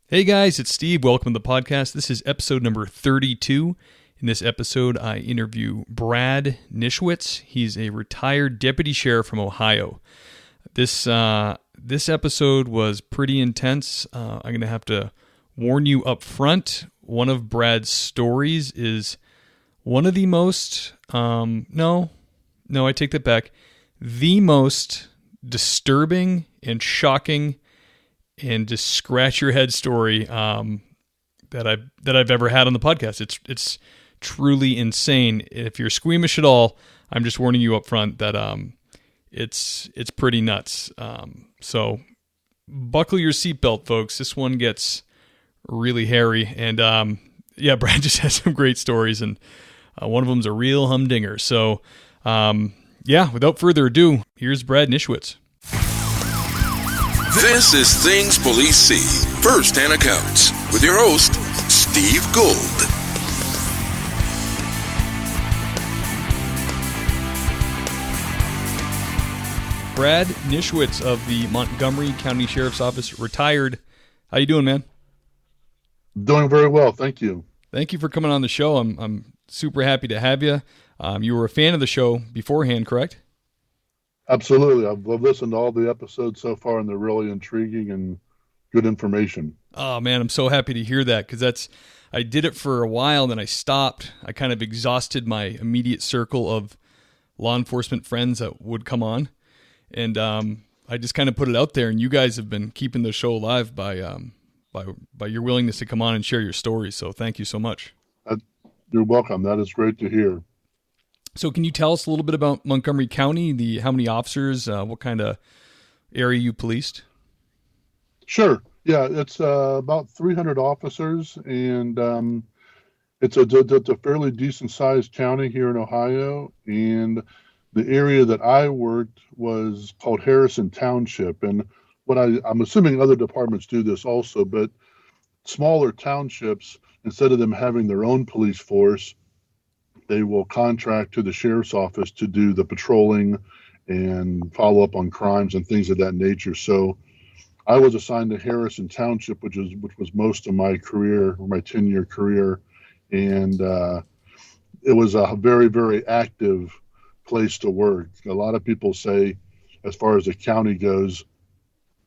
Hey guys, it's Steve. Welcome to the podcast. This is episode number 32. In this episode, I interview Brad Nischwitz. He's a retired deputy sheriff from Ohio. This episode was pretty intense. I'm going to have to warn you up front. One of Brad's stories is one of the most, no, I take that back. The most disturbing and shocking and just scratch your head story that I've ever had on the podcast. It's truly insane. If you're squeamish at all, I'm just warning you up front that it's pretty nuts. So buckle your seatbelt, folks. This one gets really hairy. And Brad just has some great stories, and one of them's a real humdinger. So without further ado, here's Brad Nischwitz. This is Things Police See, First-Hand Accounts, with your host, Steve Gold. Brad Nischwitz of the Montgomery County Sheriff's Office, retired. How you doing, man? Doing very well, thank you. Thank you for coming on the show. I'm super happy to have you. You were a fan of the show beforehand, correct? Absolutely. I've listened to all the episodes so far, and they're really intriguing and good information. Oh, man, I'm so happy to hear that, because I did it for a while, then I stopped. I kind of exhausted my immediate circle of law enforcement friends that would come on, and I just kind of put it out there, and you guys have been keeping the show alive by your willingness to come on and share your stories, so thank you so much. You're welcome. That is great to hear. So can you tell us a little bit about Montgomery County, how many officers, what kind of area you policed? Sure. Yeah, it's about 300 officers, and it's a fairly decent-sized county here in Ohio, and the area that I worked was called Harrison Township, and I'm assuming other departments do this also, but smaller townships, instead of them having their own police force, they will contract to the sheriff's office to do the patrolling and follow up on crimes and things of that nature. So I was assigned to Harrison Township, which was most of my career, or my 10-year career. And it was a very, very active place to work. A lot of people say, as far as the county goes,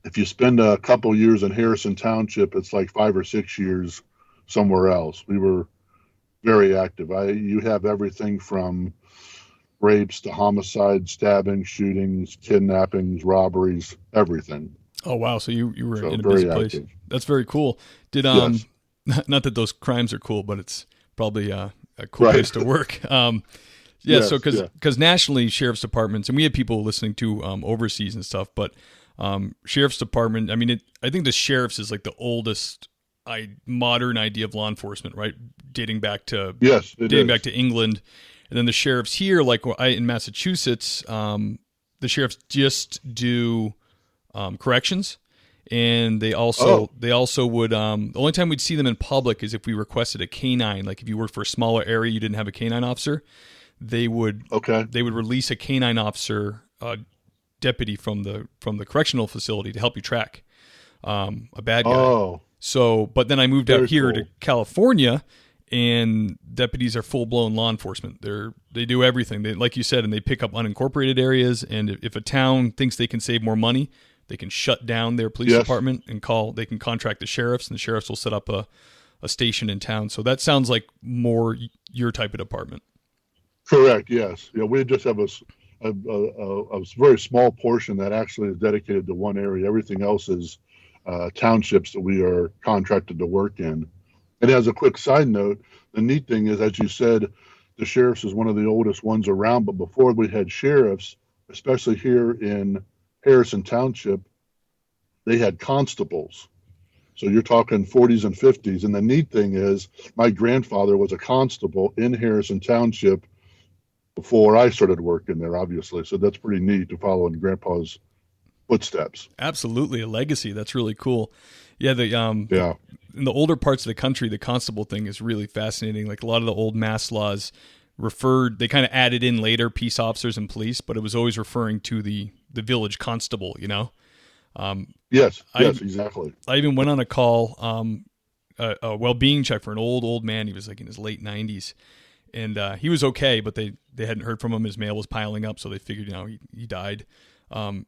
if you spend a couple years in Harrison Township, it's like 5 or 6 years somewhere else. We were very active. You have everything from rapes to homicides, stabbings, shootings, kidnappings, robberies, everything. Oh wow! So you were in a busy place. Active. That's very cool. Yes. Not that those crimes are cool, but it's probably a cool place to work. Yes, so because nationally, sheriff's departments, and we have people listening to overseas and stuff, but sheriff's department. I mean, I think the sheriff's is like the oldest modern idea of law enforcement, right? Dating back to England, and then the sheriffs here, like in Massachusetts, the sheriffs just do corrections, and they also would. The only time we'd see them in public is if we requested a canine. Like if you worked for a smaller area, you didn't have a canine officer, they would release a canine officer, deputy from the correctional facility to help you track a bad guy. Oh. So, but then I moved out here to California, and deputies are full-blown law enforcement. They do everything. They, like you said, and they pick up unincorporated areas. And if a town thinks they can save more money, they can shut down their police department and they can contract the sheriffs, and the sheriffs will set up a station in town. So that sounds like more your type of department. Correct. Yes. Yeah. We just have a very small portion that actually is dedicated to one area. Everything else is townships that we are contracted to work in. And as a quick side note, the neat thing is, as you said, the sheriffs is one of the oldest ones around, but before we had sheriffs, especially here in Harrison Township, they had constables. So you're talking 40s and 50s. And the neat thing is, my grandfather was a constable in Harrison Township before I started working there, obviously. So that's pretty neat to follow in Grandpa's footsteps. Absolutely, a legacy. That's really cool. Yeah, in the older parts of the country, the constable thing is really fascinating. Like a lot of the old mass laws they kind of added in later peace officers and police, but it was always referring to the village constable, you know? Yes, exactly. I even went on a call, a well-being check for an old man. He was like in his late 90s, and he was okay, but they hadn't heard from him. His mail was piling up, so they figured, he died.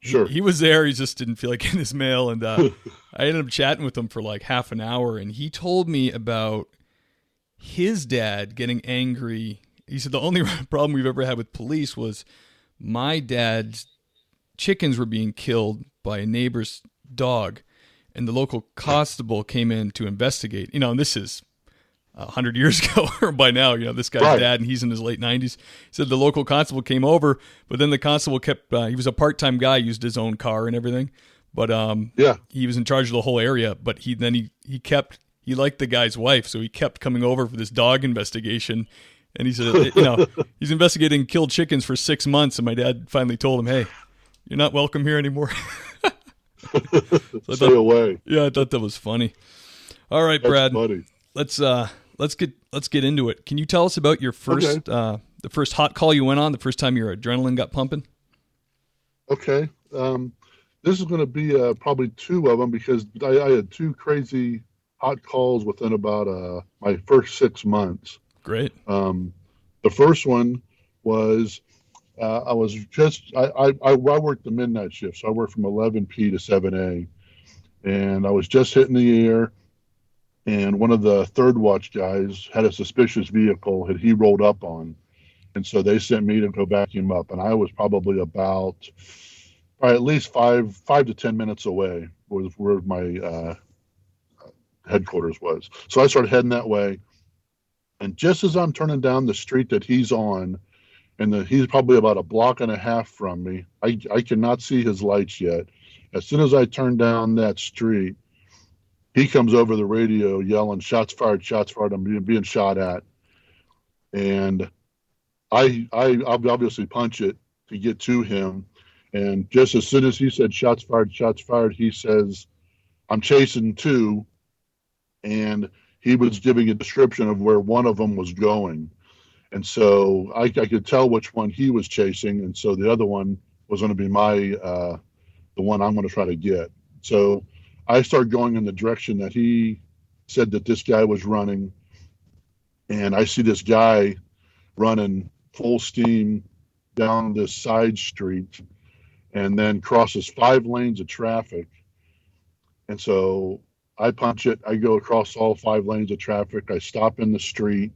Sure. He was there. He just didn't feel like getting his mail, and I ended up chatting with him for like half an hour, and he told me about his dad getting angry. He said the only problem we've ever had with police was my dad's chickens were being killed by a neighbor's dog, and the local constable came in to investigate. And this is 100 years ago, or by now, this guy's dad, and he's in his late 90s. He said the local constable came over, but then the constable kept, he was a part-time guy, used his own car and everything, but he was in charge of the whole area, but he liked the guy's wife, so he kept coming over for this dog investigation. And he said, he's investigating killed chickens for 6 months, and my dad finally told him, "Hey, you're not welcome here anymore." Stay away. Yeah, I thought that was funny. All right, Brad. That's funny. Let's get into it. Can you tell us about your first the first hot call you went on, the first time your adrenaline got pumping? Okay. This is going to be probably two of them, because I had two crazy hot calls within about my first 6 months. Great. The first one was I worked the midnight shift, so I worked from 11p to 7a, and I was just hitting the air, and one of the third watch guys had a suspicious vehicle that he rolled up on, and so they sent me to go back him up, and I was probably at least five to 10 minutes away was where my headquarters was. So I started heading that way. And just as I'm turning down the street that he's on, and he's probably about a block and a half from me, I cannot see his lights yet. As soon as I turn down that street, he comes over the radio yelling, shots fired, I'm being shot at. And I obviously punch it to get to him. And just as soon as he said shots fired, he says, "I'm chasing two." And he was giving a description of where one of them was going. And so I could tell which one he was chasing. And so the other one was going to be the one I'm going to try to get. So I started going in the direction that he said that this guy was running. And I see this guy running full steam down this side street, and then crosses 5 lanes of traffic. And so I punch it. I go across all 5 lanes of traffic. I stop in the street,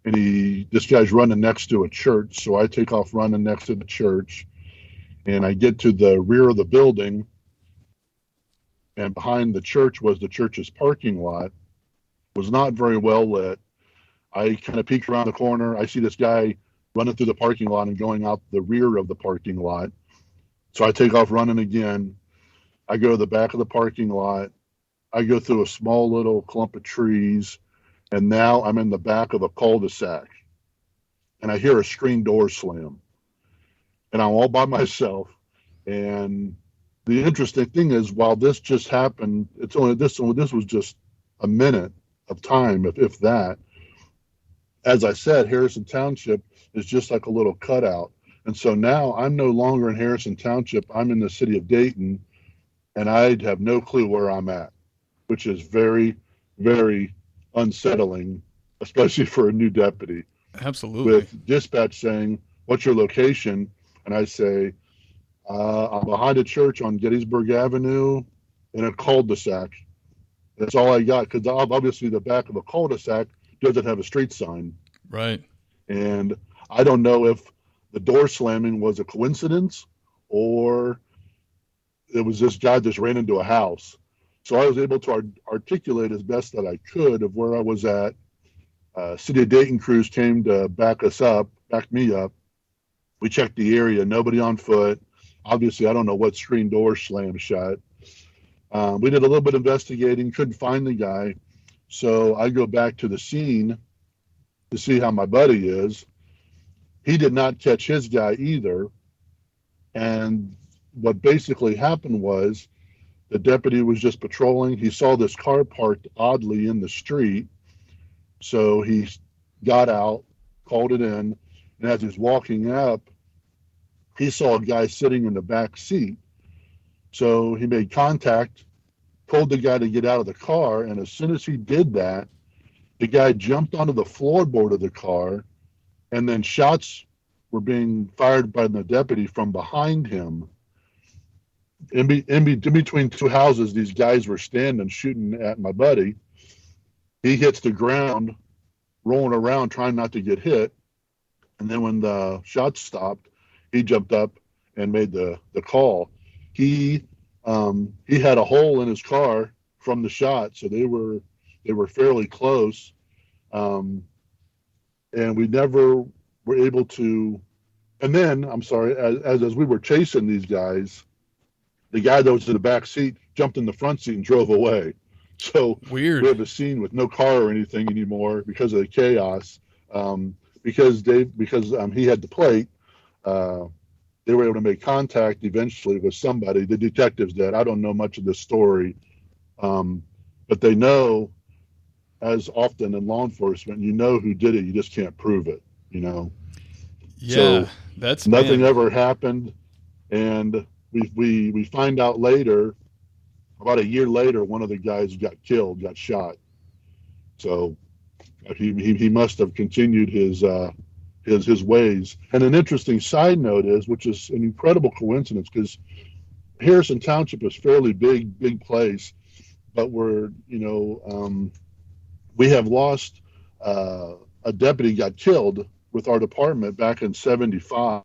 and this guy's running next to a church. So I take off running next to the church, and I get to the rear of the building, and behind the church was the church's parking lot. It was not very well lit. I kind of peek around the corner. I see this guy running through the parking lot and going out the rear of the parking lot. So I take off running again. I go to the back of the parking lot. I go through a small little clump of trees, and now I'm in the back of a cul-de-sac. And I hear a screen door slam. And I'm all by myself. And the interesting thing is, while this just happened, this was just a minute of time, if that. As I said, Harrison Township is just like a little cutout. And so now I'm no longer in Harrison Township. I'm in the city of Dayton, and I have no clue where I'm at, which is very, very unsettling, especially for a new deputy. Absolutely. With dispatch saying, "What's your location?" And I say, "I'm behind a church on Gettysburg Avenue in a cul-de-sac." That's all I got, because obviously the back of a cul-de-sac doesn't have a street sign. Right. And I don't know if the door slamming was a coincidence or it was this guy just ran into a house. So I was able to articulate as best that I could of where I was at. City of Dayton crews came to back me up. We checked the area, nobody on foot. Obviously, I don't know what screen door slammed shut. We did a little bit of investigating, couldn't find the guy. So I go back to the scene to see how my buddy is. He did not catch his guy either. And what basically happened was the deputy was just patrolling. He saw this car parked oddly in the street. So he got out, called it in. And as he was walking up, he saw a guy sitting in the back seat. So he made contact, told the guy to get out of the car, and as soon as he did that, the guy jumped onto the floorboard of the car, and then shots were being fired by the deputy from behind him. In between two houses, these guys were standing shooting at my buddy. He hits the ground, rolling around, trying not to get hit. And then when the shots stopped, he jumped up and made the call. He had a hole in his car from the shot, so they were fairly close. And we never were able to. And then, I'm sorry, as we were chasing these guys, the guy that was in the back seat jumped in the front seat and drove away. So weird. We have a scene with no car or anything anymore because of the chaos. Because he had the plate, they were able to make contact eventually with somebody. The detectives did. I don't know much of this story, but they know, as often in law enforcement, you know who did it. You just can't prove it. Yeah, so that's nothing ever happened, and we find out later, about a year later, one of the guys got shot. So he must have continued his ways. And an interesting side note is, which is an incredible coincidence, because Harrison Township is a fairly big place, but we have lost a deputy got killed with our department back in '75,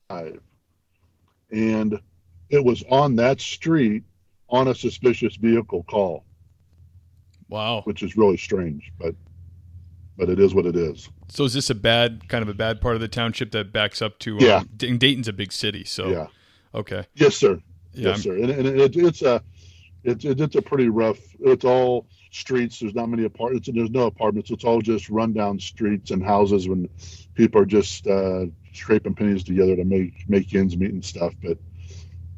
and it was on that street on a suspicious vehicle call. Wow, which is really strange, but it is what it is. So is this a bad part of the township that backs up to? Yeah, Dayton's a big city, so yeah. Okay. Yes, sir. Yeah, yes, sir. And it's a pretty rough. It's all streets. There's not many apartments. There's no apartments. It's all just rundown streets and houses when people are just scraping pennies together to make ends meet and stuff. But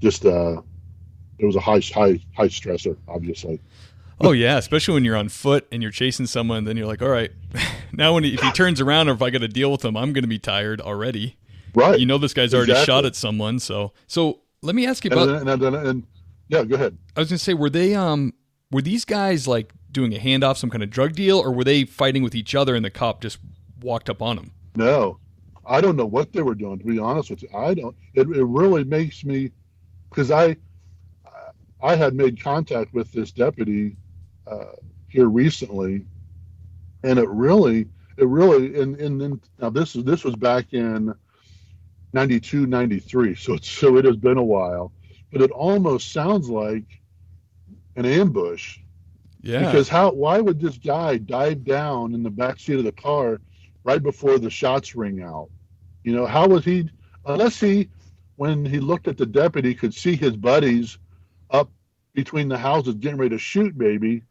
just it was a high stressor, obviously. Oh yeah, especially when you're on foot and you're chasing someone, then you're like, all right, now if he turns around or if I got to deal with him, I'm going to be tired already. Right. This guy's already shot at someone. So let me ask you about. And yeah, go ahead. I was going to say, were these guys like doing a handoff, some kind of drug deal, or were they fighting with each other and the cop just walked up on them? No, I don't know what they were doing. To be honest with you, I don't. It really makes me, because I had made contact with this deputy here recently, and it really now this was back in 92, 93, so it has been a while, but it almost sounds like an ambush. Yeah. Because why would this guy dive down in the back seat of the car right before the shots ring out? How was he, unless when he looked at the deputy, could see his buddies up between the houses getting ready to shoot maybe.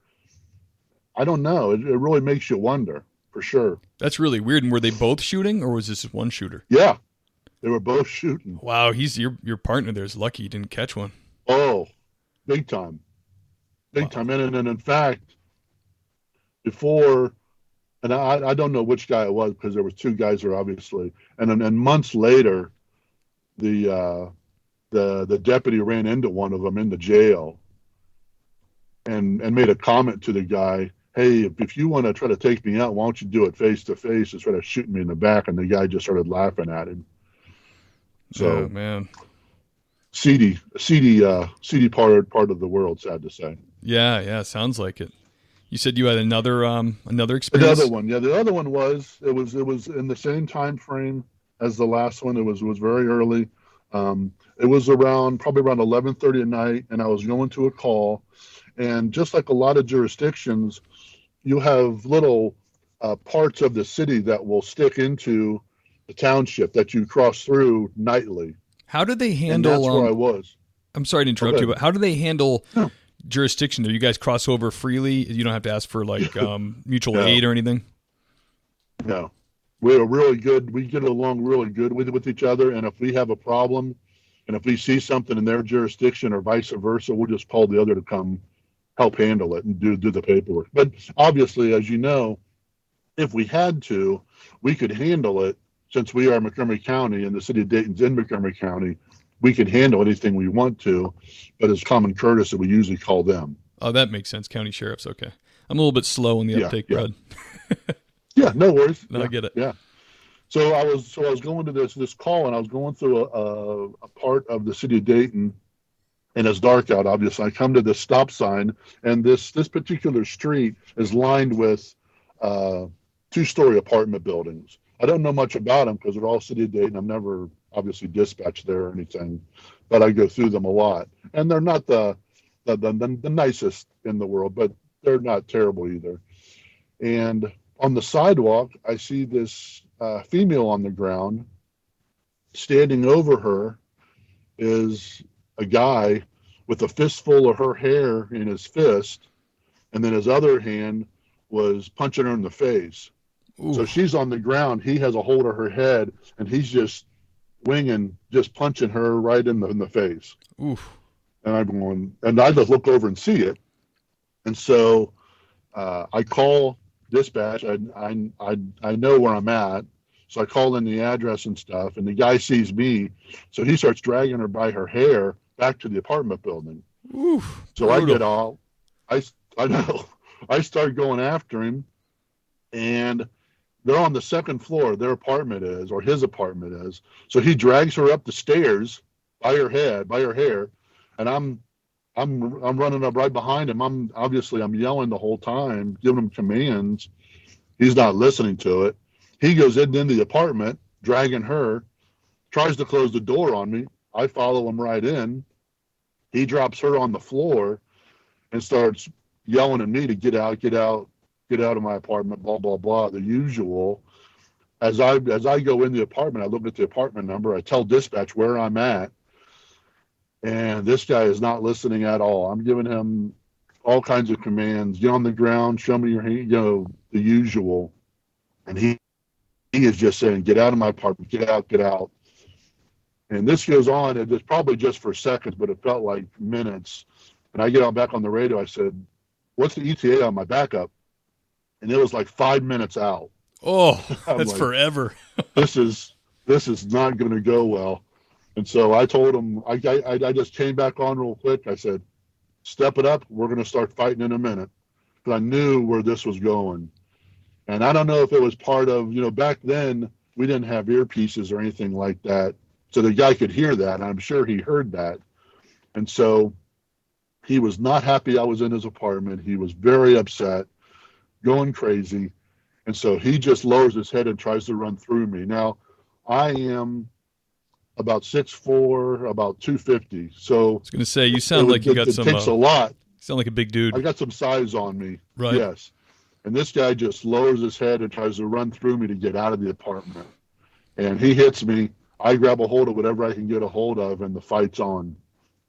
I don't know. It really makes you wonder, for sure. That's really weird. And were they both shooting, or was this one shooter? Yeah, they were both shooting. Wow, your partner there's lucky he didn't catch one. Oh, big time. Big time. And in fact, before, and I don't know which guy it was, because there was two guys there, obviously. And months later, the deputy ran into one of them in the jail and made a comment to the guy, hey, if you want to try to take me out, why don't you do it face to face instead of shooting me in the back? And the guy just started laughing at him. So, oh, man, seedy part of the world, sad to say. Yeah, sounds like it. You said you had another experience. Another one, yeah. The other one was it was in the same time frame as the last one. It was very early. It was probably around 11:30 at night, and I was going to a call. And just like a lot of jurisdictions, you have little parts of the city that will stick into the township that you cross through nightly. How did they handle? And that's where I was. I'm sorry to interrupt you, but how do they handle jurisdiction? Do you guys cross over freely? You don't have to ask for like mutual aid or anything? No. We're really good. We get along really good with each other. And if we have a problem, and if we see something in their jurisdiction or vice versa, we'll just call the other to come help handle it and do the paperwork. But obviously, as you know, if we had to, we could handle it, since we are Montgomery County and the city of Dayton's in Montgomery County. we can handle anything we want to, but as common courtesy, we usually call them. Oh, that makes sense. County sheriffs. Okay. I'm a little bit slow on the uptake, Brad. Yeah, no worries. No, I get it. Yeah. So I was going to this call, and I was going through a part of the city of Dayton, and it's dark out. Obviously, I come to this stop sign, and this particular street is lined with 2-story apartment buildings. I don't know much about them because they're all city of Dayton. I've never obviously dispatched there or anything, but I go through them a lot, and they're not the nicest in the world, but they're not terrible either. And on the sidewalk, I see this female on the ground. Standing over her is a guy with a fistful of her hair in his fist, and then his other hand was punching her in the face. Ooh. So she's on the ground. He has a hold of her head, and he's just winging, just punching her right in the face. Oof. And I'm going, and I just look over and see it. And so I call dispatch. I know where I'm at. So I call in the address and stuff, and the guy sees me. So he starts dragging her by her hair back to the apartment building. Oof, so brutal. I get all, I know, I start going after him, and they're on the second floor, their apartment is, or his apartment is. So he drags her up the stairs by her hair, and I'm running up right behind him. I'm yelling the whole time, giving him commands. He's not listening to it. He goes into the apartment, dragging her, tries to close the door on me. I follow him right in. He drops her on the floor and starts yelling at me to get out of my apartment, blah, blah, blah, the usual. As I go in the apartment, I look at the apartment number. I tell dispatch where I'm at. And this guy is not listening at all. I'm giving him all kinds of commands. Get on the ground, show me your hand, the usual. And he is just saying, get out of my apartment, get out. And this goes on, and it's probably just for seconds, but it felt like minutes. And I get back on the radio. I said, what's the ETA on my backup? And it was like 5 minutes out. Oh, that's like, forever. this is not going to go well. And so I told him, I just came back on real quick. I said, step it up. We're going to start fighting in a minute. Because I knew where this was going. And I don't know if it was part of, back then we didn't have earpieces or anything like that. So the guy could hear that. And I'm sure he heard that. And so he was not happy I was in his apartment. He was very upset, going crazy. And so he just lowers his head and tries to run through me. Now, I am about 6'4", about 250. So I was going to say, you sound like you got some. It takes a lot. You sound like a big dude. I got some size on me. Right. Yes. And this guy just lowers his head and tries to run through me to get out of the apartment. And he hits me. I grab a hold of whatever I can get a hold of, and the fight's on.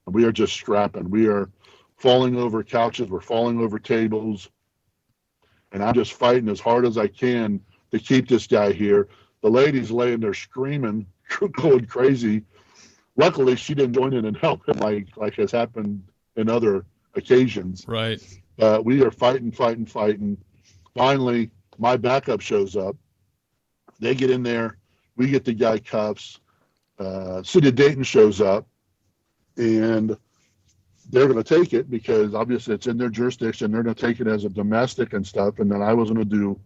And we are just scrapping. We are falling over couches. We're falling over tables. And I'm just fighting as hard as I can to keep this guy here. The lady's laying there screaming, going crazy. Luckily, she didn't join in and help him like has happened in other occasions. Right. We are fighting. Finally, my backup shows up. They get in there. We get the guy cuffs. City of Dayton shows up, and they're going to take it because obviously it's in their jurisdiction. They're going to take it as a domestic and stuff. And then I was going to do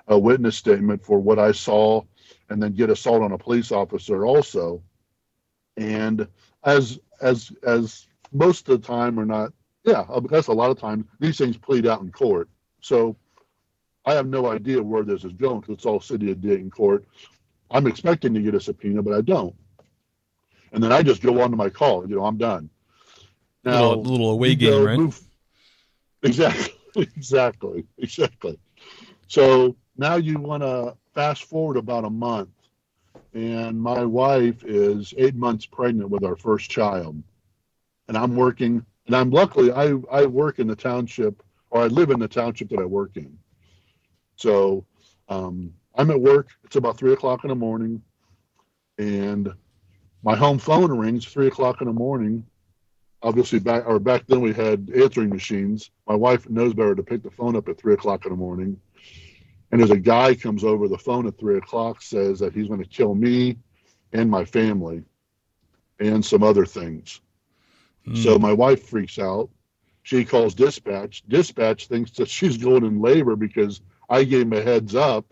a witness statement for what I saw and then get assault on a police officer also. And as most of the time or not, yeah, that's a lot of times these things plead out in court. So I have no idea where this is going because it's all City of Dayton court. I'm expecting to get a subpoena, but I don't. And then I just go on to my call. I'm done. Now, little away game, right? Exactly. So now you want to fast forward about a month, and my wife is 8 months pregnant with our first child, and I'm working, and I'm luckily I work in the township, or I live in the township that I work in. So I'm at work. It's about 3:00 in the morning, and my home phone rings 3:00 in the morning. Obviously, back then we had answering machines. My wife knows better to pick the phone up at 3:00 in the morning. And there's a guy comes over the phone at 3:00, says that he's going to kill me and my family. and some other things. So my wife freaks out. She calls dispatch. Dispatch thinks that she's going in labor because I gave him a heads up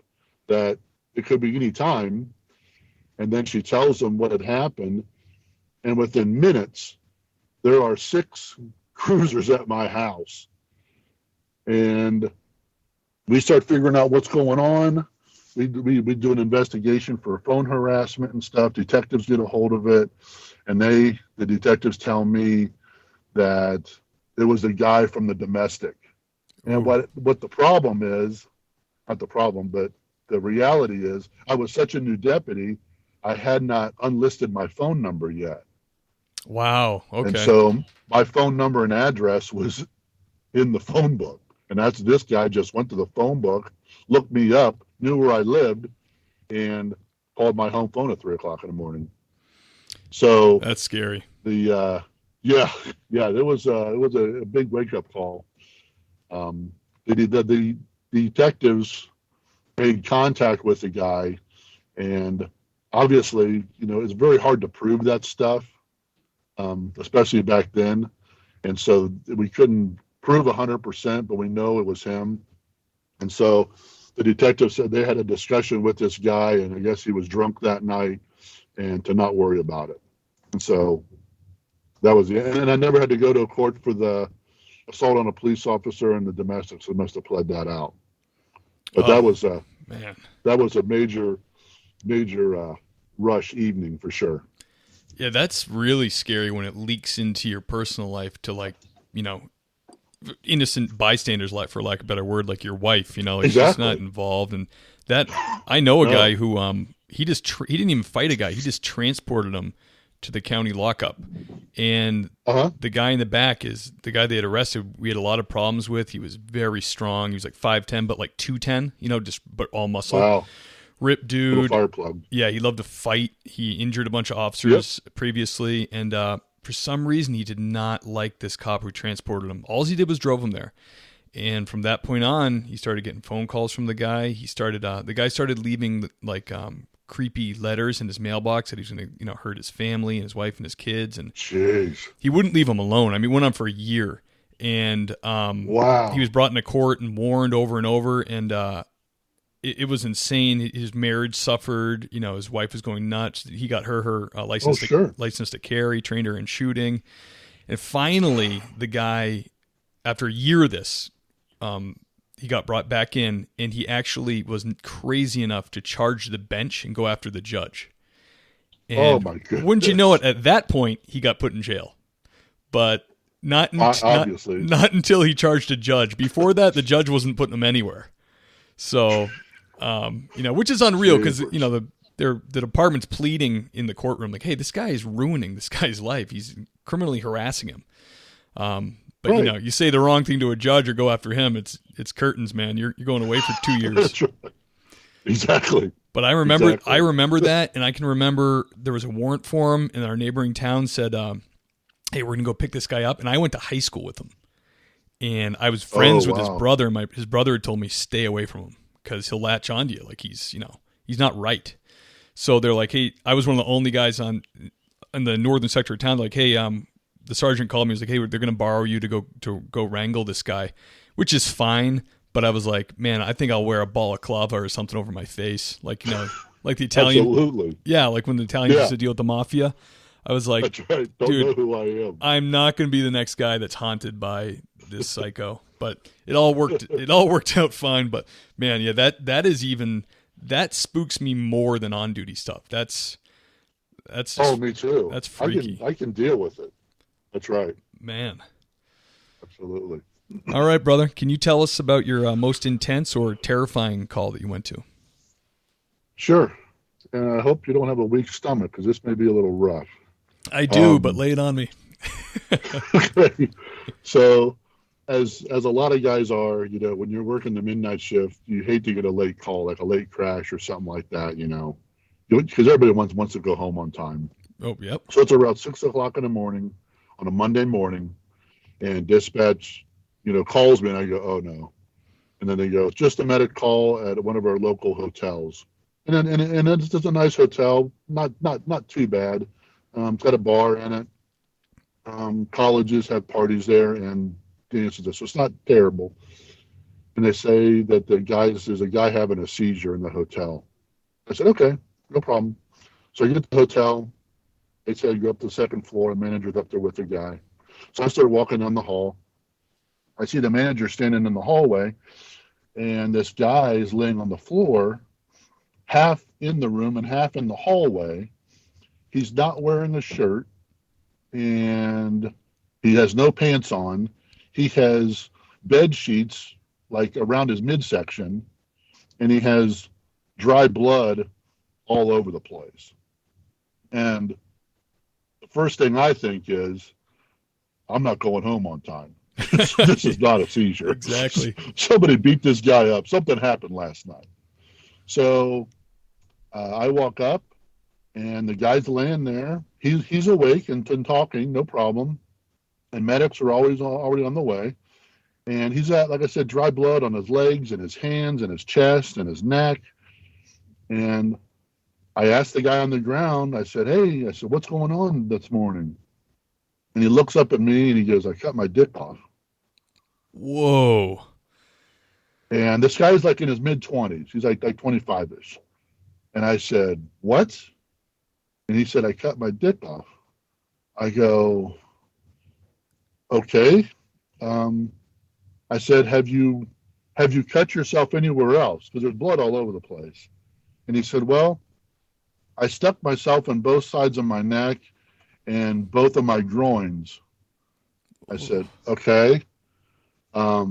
that it could be any time. And then she tells them what had happened. And within minutes, there are 6 cruisers at my house. And we start figuring out what's going on. We do an investigation for phone harassment and stuff. Detectives get a hold of it. And the detectives tell me that it was a guy from the domestic. And what the problem is, not the problem, but the reality is, I was such a new deputy, I had not unlisted my phone number yet. Wow. Okay. And so my phone number and address was in the phone book. And this guy just went to the phone book, looked me up, knew where I lived, and called my home phone at 3:00 in the morning. So that's scary. It was a big wake up call. The detectives made contact with the guy, and obviously, it's very hard to prove that stuff, especially back then. And so we couldn't prove 100%, but we know it was him. And so the detective said they had a discussion with this guy, and I guess he was drunk that night, and to not worry about it. And so that was it. And I never had to go to a court for the assault on a police officer and the domestic, so I must have pled that out. But that was a major rush evening for sure. Yeah, that's really scary when it leaks into your personal life to innocent bystanders, like, for lack of a better word, like your wife, Exactly. She's not involved. And that, I know a guy who, he didn't even fight a guy. He just transported him to the county lockup. And the guy in the back is the guy they had arrested. We had a lot of problems with. He was very strong. He was like 5'10", but like 210, but all muscle. Wow. Ripped dude. Fire plug. Yeah, he loved to fight. He injured a bunch of officers previously, and for some reason he did not like this cop who transported him. All he did was drove him there. And from that point on, he started getting phone calls from the guy. The guy started leaving creepy letters in his mailbox that he was going to hurt his family and his wife and his kids. And jeez, he wouldn't leave him alone. I mean, it went on for a year. And wow, he was brought into court and warned over and over. And it was insane. His marriage suffered. His wife was going nuts. He got her license to carry, trained her in shooting. And finally, the guy, after a year of this, he got brought back in, and he actually was crazy enough to charge the bench and go after the judge. And oh my goodness! Wouldn't you know it? At that point, he got put in jail, but not until he charged a judge. Before that, the judge wasn't putting him anywhere. So, which is unreal because the department's pleading in the courtroom like, "Hey, this guy is ruining this guy's life. He's criminally harassing him." But right. You say the wrong thing to a judge or go after him, it's curtains, man. You're going away for 2 years. That's right. Exactly. But I remember that, and I can remember there was a warrant for him, and our neighboring town said, "Hey, we're gonna go pick this guy up." And I went to high school with him, and I was friends with his brother. His brother had told me stay away from him because he'll latch onto you, like he's not right. So they're like, "Hey," I was one of the only guys in the northern sector of town. Like, "Hey, the sergeant called me. He was like, 'Hey, they're going to borrow you to go wrangle this guy,' which is fine." But I was like, "Man, I think I'll wear a balaclava or something over my face, like like the Italian." Absolutely. Yeah, like when the Italians used to deal with the mafia. I was like, "That's right. Don't dude, know who I am. I'm not going to be the next guy that's haunted by this psycho." But it all worked. It all worked out fine. But man, yeah, that spooks me more than on duty stuff. That's just, me too. That's freaky. I can deal with it. That's right. Man. Absolutely. All right, brother. Can you tell us about your most intense or terrifying call that you went to? Sure. And I hope you don't have a weak stomach because this may be a little rough. I do, but lay it on me. Okay. So as a lot of guys are, when you're working the midnight shift, you hate to get a late call, like a late crash or something like that, because everybody wants to go home on time. Oh, yep. So it's around 6:00 in the morning on a Monday morning, and dispatch, calls me, and I go, "Oh no," and then they go, "It's just a medic call at one of our local hotels," and it's just a nice hotel, not too bad, It's got a bar in it. Colleges have parties there and dances there, so it's not terrible. And they say that there's a guy having a seizure in the hotel. I said, okay, no problem. So I get to the hotel. They said go up to the second floor. The manager's up there with the guy. So I started walking down the hall. I see the manager standing in the hallway, and this guy is laying on the floor, half in the room and half in the hallway. He's not wearing a shirt, and he has no pants on. He has bed sheets like around his midsection, and he has dry blood all over the place. And the first thing I think is, I'm not going home on time. This is not a seizure. Exactly. Somebody beat this guy up. Something happened last night. So I walk up, and the guy's laying there. He's awake and talking, no problem. And medics are already on the way. And he's got, like I said, dry blood on his legs and his hands and his chest and his neck. And I asked the guy on the ground, I said, hey, what's going on this morning? And he looks up at me and he goes, I cut my dick off. Whoa. And this guy's like in his mid-20s. He's like 25-ish. And I said, what? And he said, I cut my dick off. I go, okay. I said, have you cut yourself anywhere else? Because there's blood all over the place. And he said, well, I stuck myself in both sides of my neck and both of my groins. I said, okay. Are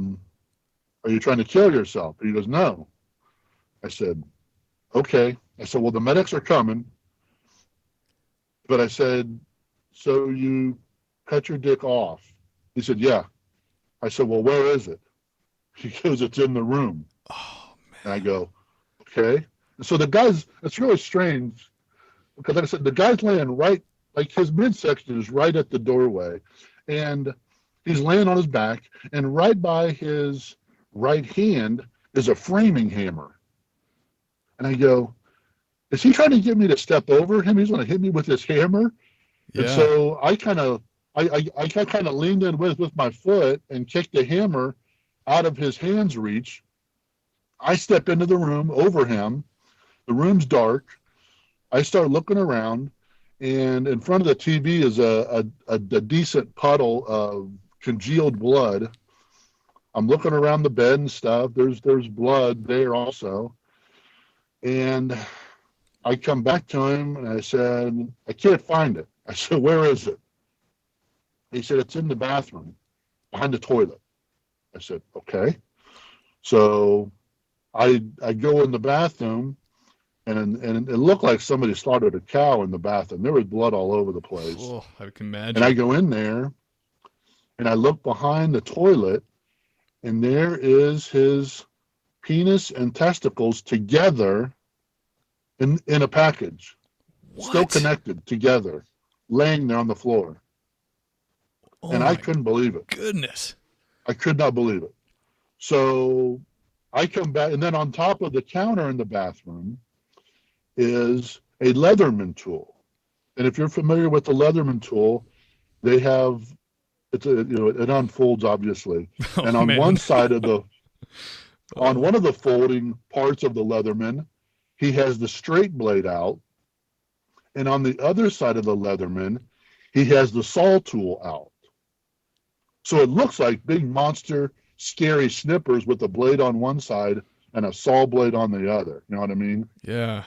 you trying to kill yourself? He goes, no. I said, okay. I said, well, the medics are coming. But I said, so you cut your dick off? He said, yeah. I said, well, where is it? He goes, it's in the room. Oh, man. And I go, okay. And so it's really strange because, like I said, the guy's laying right, like his midsection is right at the doorway. And he's laying on his back. And right by his right hand is a framing hammer. And I go, is he trying to get me to step over him? He's going to hit me with his hammer. Yeah. And so I kind of leaned in with my foot and kicked the hammer out of his hand's reach. I step into the room over him. The room's dark. I start looking around, and in front of the TV is a decent puddle of congealed blood. I'm looking around the bed and stuff. There's blood there also. And I come back to him, and I said, I can't find it. I said, where is it? He said, it's in the bathroom, behind the toilet. I said, okay. So I go in the bathroom, and it looked like somebody slaughtered a cow in the bathroom. There was blood all over the place. Oh, I can imagine. And I go in there, and I look behind the toilet, and there is his penis and testicles together in a package. What? Still connected together, laying there on the floor. Oh, and I couldn't believe it. Goodness. I could not believe it. So I come back, and then on top of the counter in the bathroom is a Leatherman tool. And if you're familiar with the Leatherman tool, they have it unfolds obviously. Oh, and on man. one side of the on one of the folding parts of the Leatherman, he has the straight blade out, and on the other side of the Leatherman, he has the saw tool out. So it looks like big monster, scary snippers with a blade on one side and a saw blade on the other. You know what I mean? Yeah.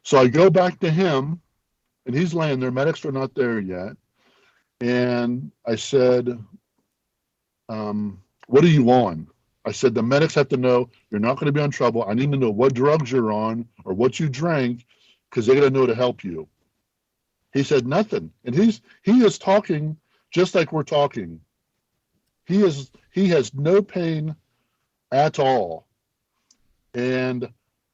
So I go back to him, and he's laying there. Medics are not there yet. And I said, what are you on? I said, the medics have to know you're not going to be in trouble. I need to know what drugs you're on or what you drank, because they're going to know to help you. He said nothing. And he is talking just like we're talking. He has no pain at all. And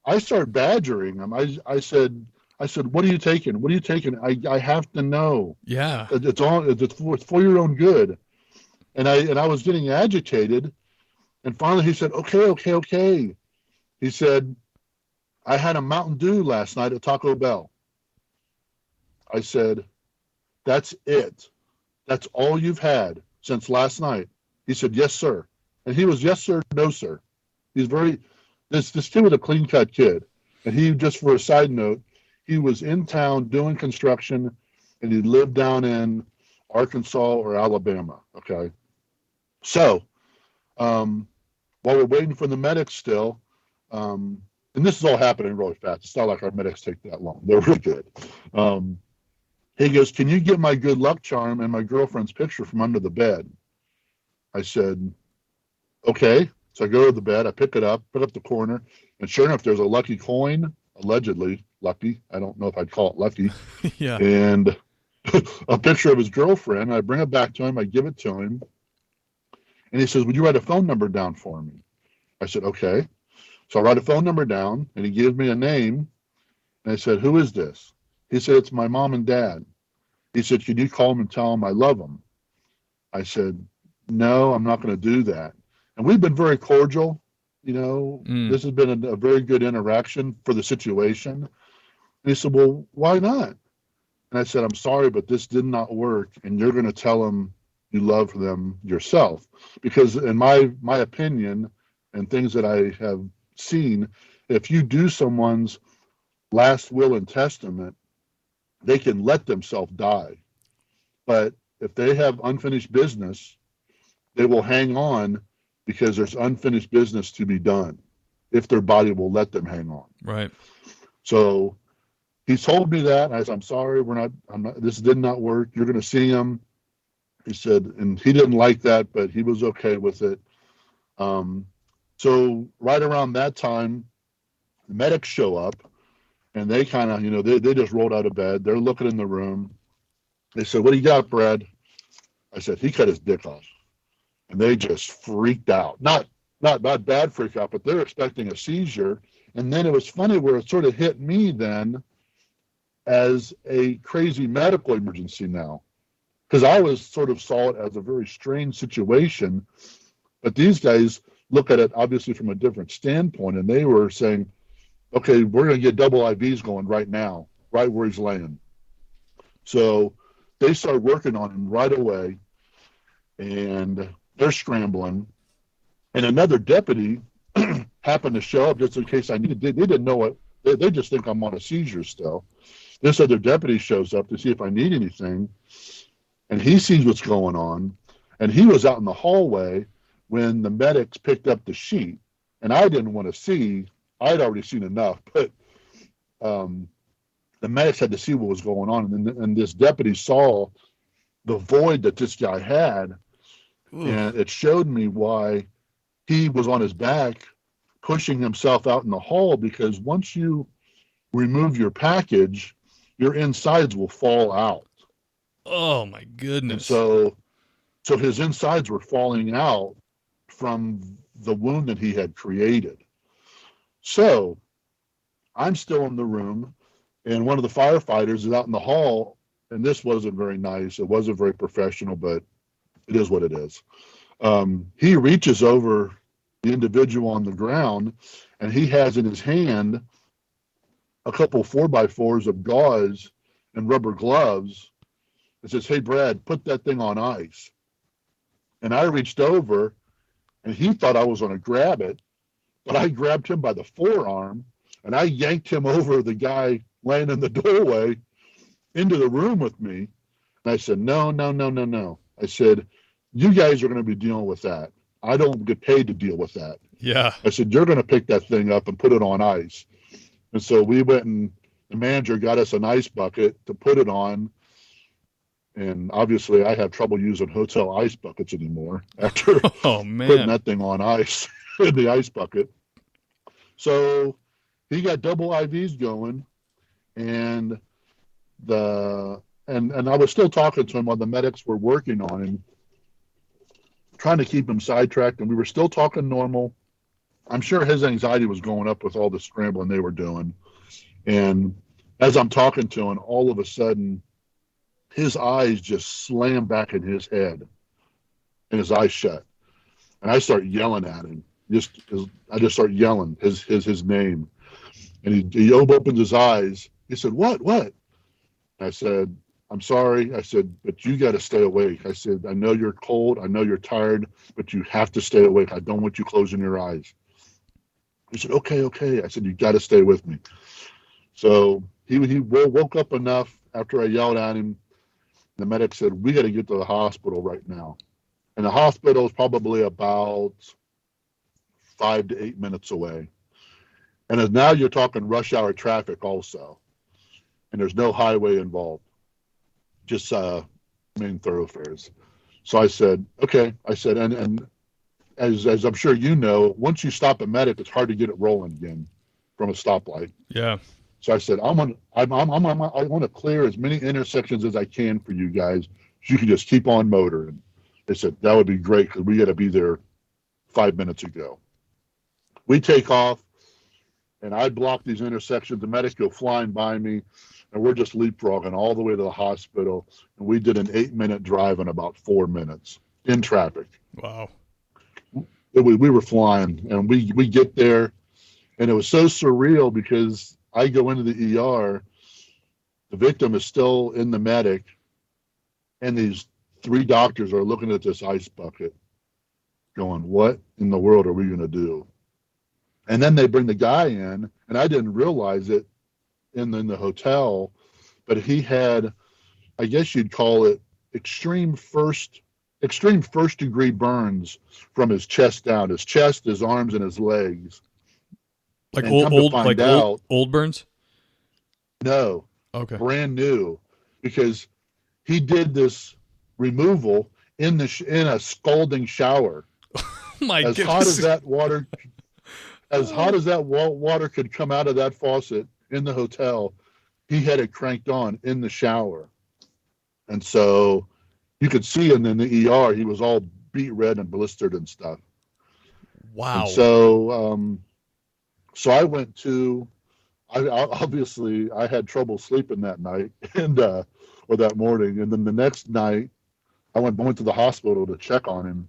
I started badgering him. I said, what are you taking? What are you taking? I have to know. Yeah. It's for your own good. And I was getting agitated. And finally he said, okay. He said, I had a Mountain Dew last night at Taco Bell. I said, that's it. That's all you've had since last night. He said, yes, sir. And he was, yes, sir, no, sir. He's this kid was a clean-cut kid. And he, just for a side note, he was in town doing construction, and he lived down in Arkansas or Alabama, okay? So, while we're waiting for the medics still, and this is all happening really fast. It's not like our medics take that long. They're really good. He goes, can you get my good luck charm and my girlfriend's picture from under the bed? I said, okay. So I go to the bed, I pick it up, put up the corner, and sure enough, there's a lucky coin, allegedly lucky. I don't know if I'd call it lucky. Yeah. And a picture of his girlfriend. I bring it back to him. I give it to him. And he says, would you write a phone number down for me? I said, okay. So I write a phone number down, and he gives me a name. And I said, who is this? He said, it's my mom and dad. He said, can you call them and tell them I love them? I said, no, I'm not going to do that. And we've been very cordial. You know, This has been a very good interaction for the situation. And he said, well, why not? And I said, I'm sorry, but this did not work. And you're going to tell them you love them yourself. Because in my opinion and things that I have seen, if you do someone's last will and testament, they can let themselves die. But if they have unfinished business, they will hang on because there's unfinished business to be done if their body will let them hang on. Right. So he told me that. I said, I'm sorry, this did not work. You're going to see him. He said, and he didn't like that, but he was okay with it. So right around that time, the medics show up, and they kind of, they just rolled out of bed. They're looking in the room. They said, what do you got, Brad? I said, he cut his dick off. And they just freaked out. Not bad freak out, but they're expecting a seizure. And then it was funny where it sort of hit me then as a crazy medical emergency now. Because I was sort of saw it as a very strange situation. But these guys look at it obviously from a different standpoint. And they were saying, okay, we're going to get double IVs going right now, right where he's laying. So they start working on him right away. And they're scrambling. And another deputy happened to show up just in case I needed. They didn't know it. They just think I'm on a seizure still. This other deputy shows up to see if I need anything. And he sees what's going on. And he was out in the hallway when the medics picked up the sheet. And I didn't want to see. I'd already seen enough. But the medics had to see what was going on. And this deputy saw the void that this guy had. Ooh. And it showed me why he was on his back pushing himself out in the hall, because once you remove your package, your insides will fall out. Oh my goodness. And so his insides were falling out from the wound that he had created. So I'm still in the room, and one of the firefighters is out in the hall, and this wasn't very nice. It wasn't very professional, but it is what it is. He reaches over the individual on the ground, and he has in his hand a couple 4x4s of gauze and rubber gloves. It says, hey, Brad, put that thing on ice. And I reached over, and he thought I was going to grab it, but I grabbed him by the forearm, and I yanked him over the guy laying in the doorway into the room with me. And I said, no. I said, you guys are going to be dealing with that. I don't get paid to deal with that. Yeah. I said, you're going to pick that thing up and put it on ice. And so we went, and the manager got us an ice bucket to put it on. And obviously I have trouble using hotel ice buckets anymore after putting that thing on ice in the ice bucket. So he got double IVs going, and and I was still talking to him while the medics were working on him, trying to keep him sidetracked, and we were still talking normal. I'm sure his anxiety was going up with all the scrambling they were doing. And as I'm talking to him, all of a sudden, his eyes just slam back in his head, and his eyes shut. And I start yelling at him. I just start yelling his name. And he opens his eyes. He said, what? I said, I'm sorry. I said, but you got to stay awake. I said, I know you're cold. I know you're tired, but you have to stay awake. I don't want you closing your eyes. He said, okay. I said, you got to stay with me. So he woke up enough after I yelled at him. The medic said, we got to get to the hospital right now. And the hospital is probably about 5 to 8 minutes away. And as now you're talking rush hour traffic also. And there's no highway involved, just main thoroughfares. So I said, okay. I said, and as I'm sure you know, once you stop a medic, it's hard to get it rolling again from a stoplight. Yeah. So I said, I want to clear as many intersections as I can for you guys. So you can just keep on motoring. They said, that would be great because we got to be there 5 minutes ago. We take off, and I block these intersections. The medics go flying by me, and we're just leapfrogging all the way to the hospital. And we did an 8-minute drive in about 4 minutes in traffic. Wow. We were flying, and we get there, and it was so surreal because I go into the ER, the victim is still in the medic, and these 3 doctors are looking at this ice bucket going, what in the world are we going to do? And then they bring the guy in, and I didn't realize it in the hotel, but he had, I guess you'd call it extreme first degree burns from his chest down, his chest, his arms, and his legs. Like and old burns? No. Okay. Brand new, because he did this removal in a scalding shower. My as goodness. hot as that water, as hot as that water could come out of that faucet in the hotel, he had it cranked on in the shower, and so you could see him in the ER. He was all beet red and blistered and stuff. Wow. And so, so I went to. Obviously, I had trouble sleeping that night or that morning. And then the next night, I went to the hospital to check on him.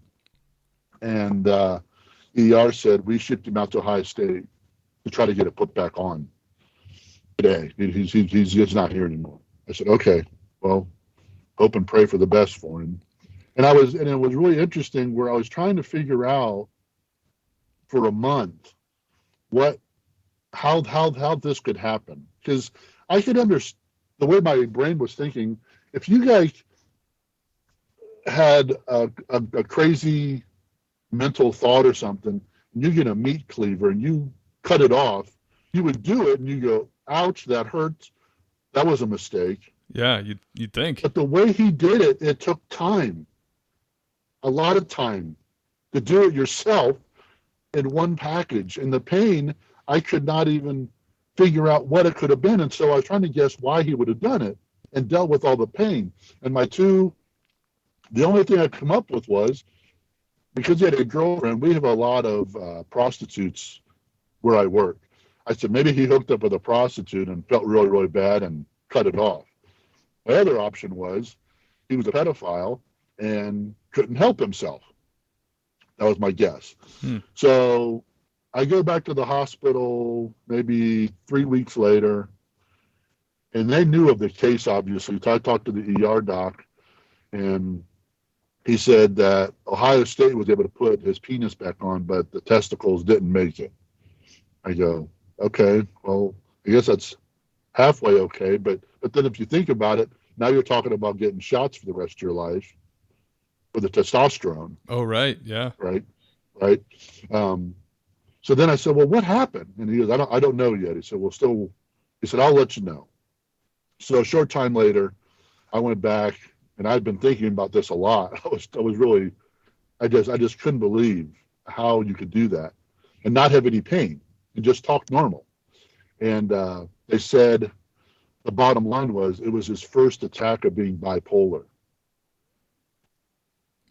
And ER said, we shipped him out to Ohio State to try to get it put back on today. He's not here anymore. I said, okay, well, hope and pray for the best for him. And it was really interesting where I was trying to figure out for a month how this could happen, because I could understand the way my brain was thinking. If you guys had a crazy mental thought or something, and you get a meat cleaver and you cut it off, you would do it and you go, ouch, that hurts. That was a mistake. Yeah, you'd think. But the way he did it, it took time, a lot of time, to do it yourself in one package. And the pain, I could not even figure out what it could have been. And so I was trying to guess why he would have done it and dealt with all the pain. And the only thing I come up with was, because he had a girlfriend, we have a lot of prostitutes where I work. I said, maybe he hooked up with a prostitute and felt really, really bad and cut it off. My other option was he was a pedophile and couldn't help himself. That was my guess. So I go back to the hospital maybe 3 weeks later, and they knew of the case, obviously. So I talked to the ER doc, and he said that Ohio State was able to put his penis back on, but the testicles didn't make it. I go, okay, well, I guess that's halfway okay. But then if you think about it, now you're talking about getting shots for the rest of your life with the testosterone. Oh, right. Yeah. Right. So then I said, well, what happened? And he goes, I don't know yet. He said, he said, I'll let you know. So a short time later, I went back, and I'd been thinking about this a lot. I just couldn't believe how you could do that and not have any pain and just talk normal. And they said the bottom line was it was his first attack of being bipolar.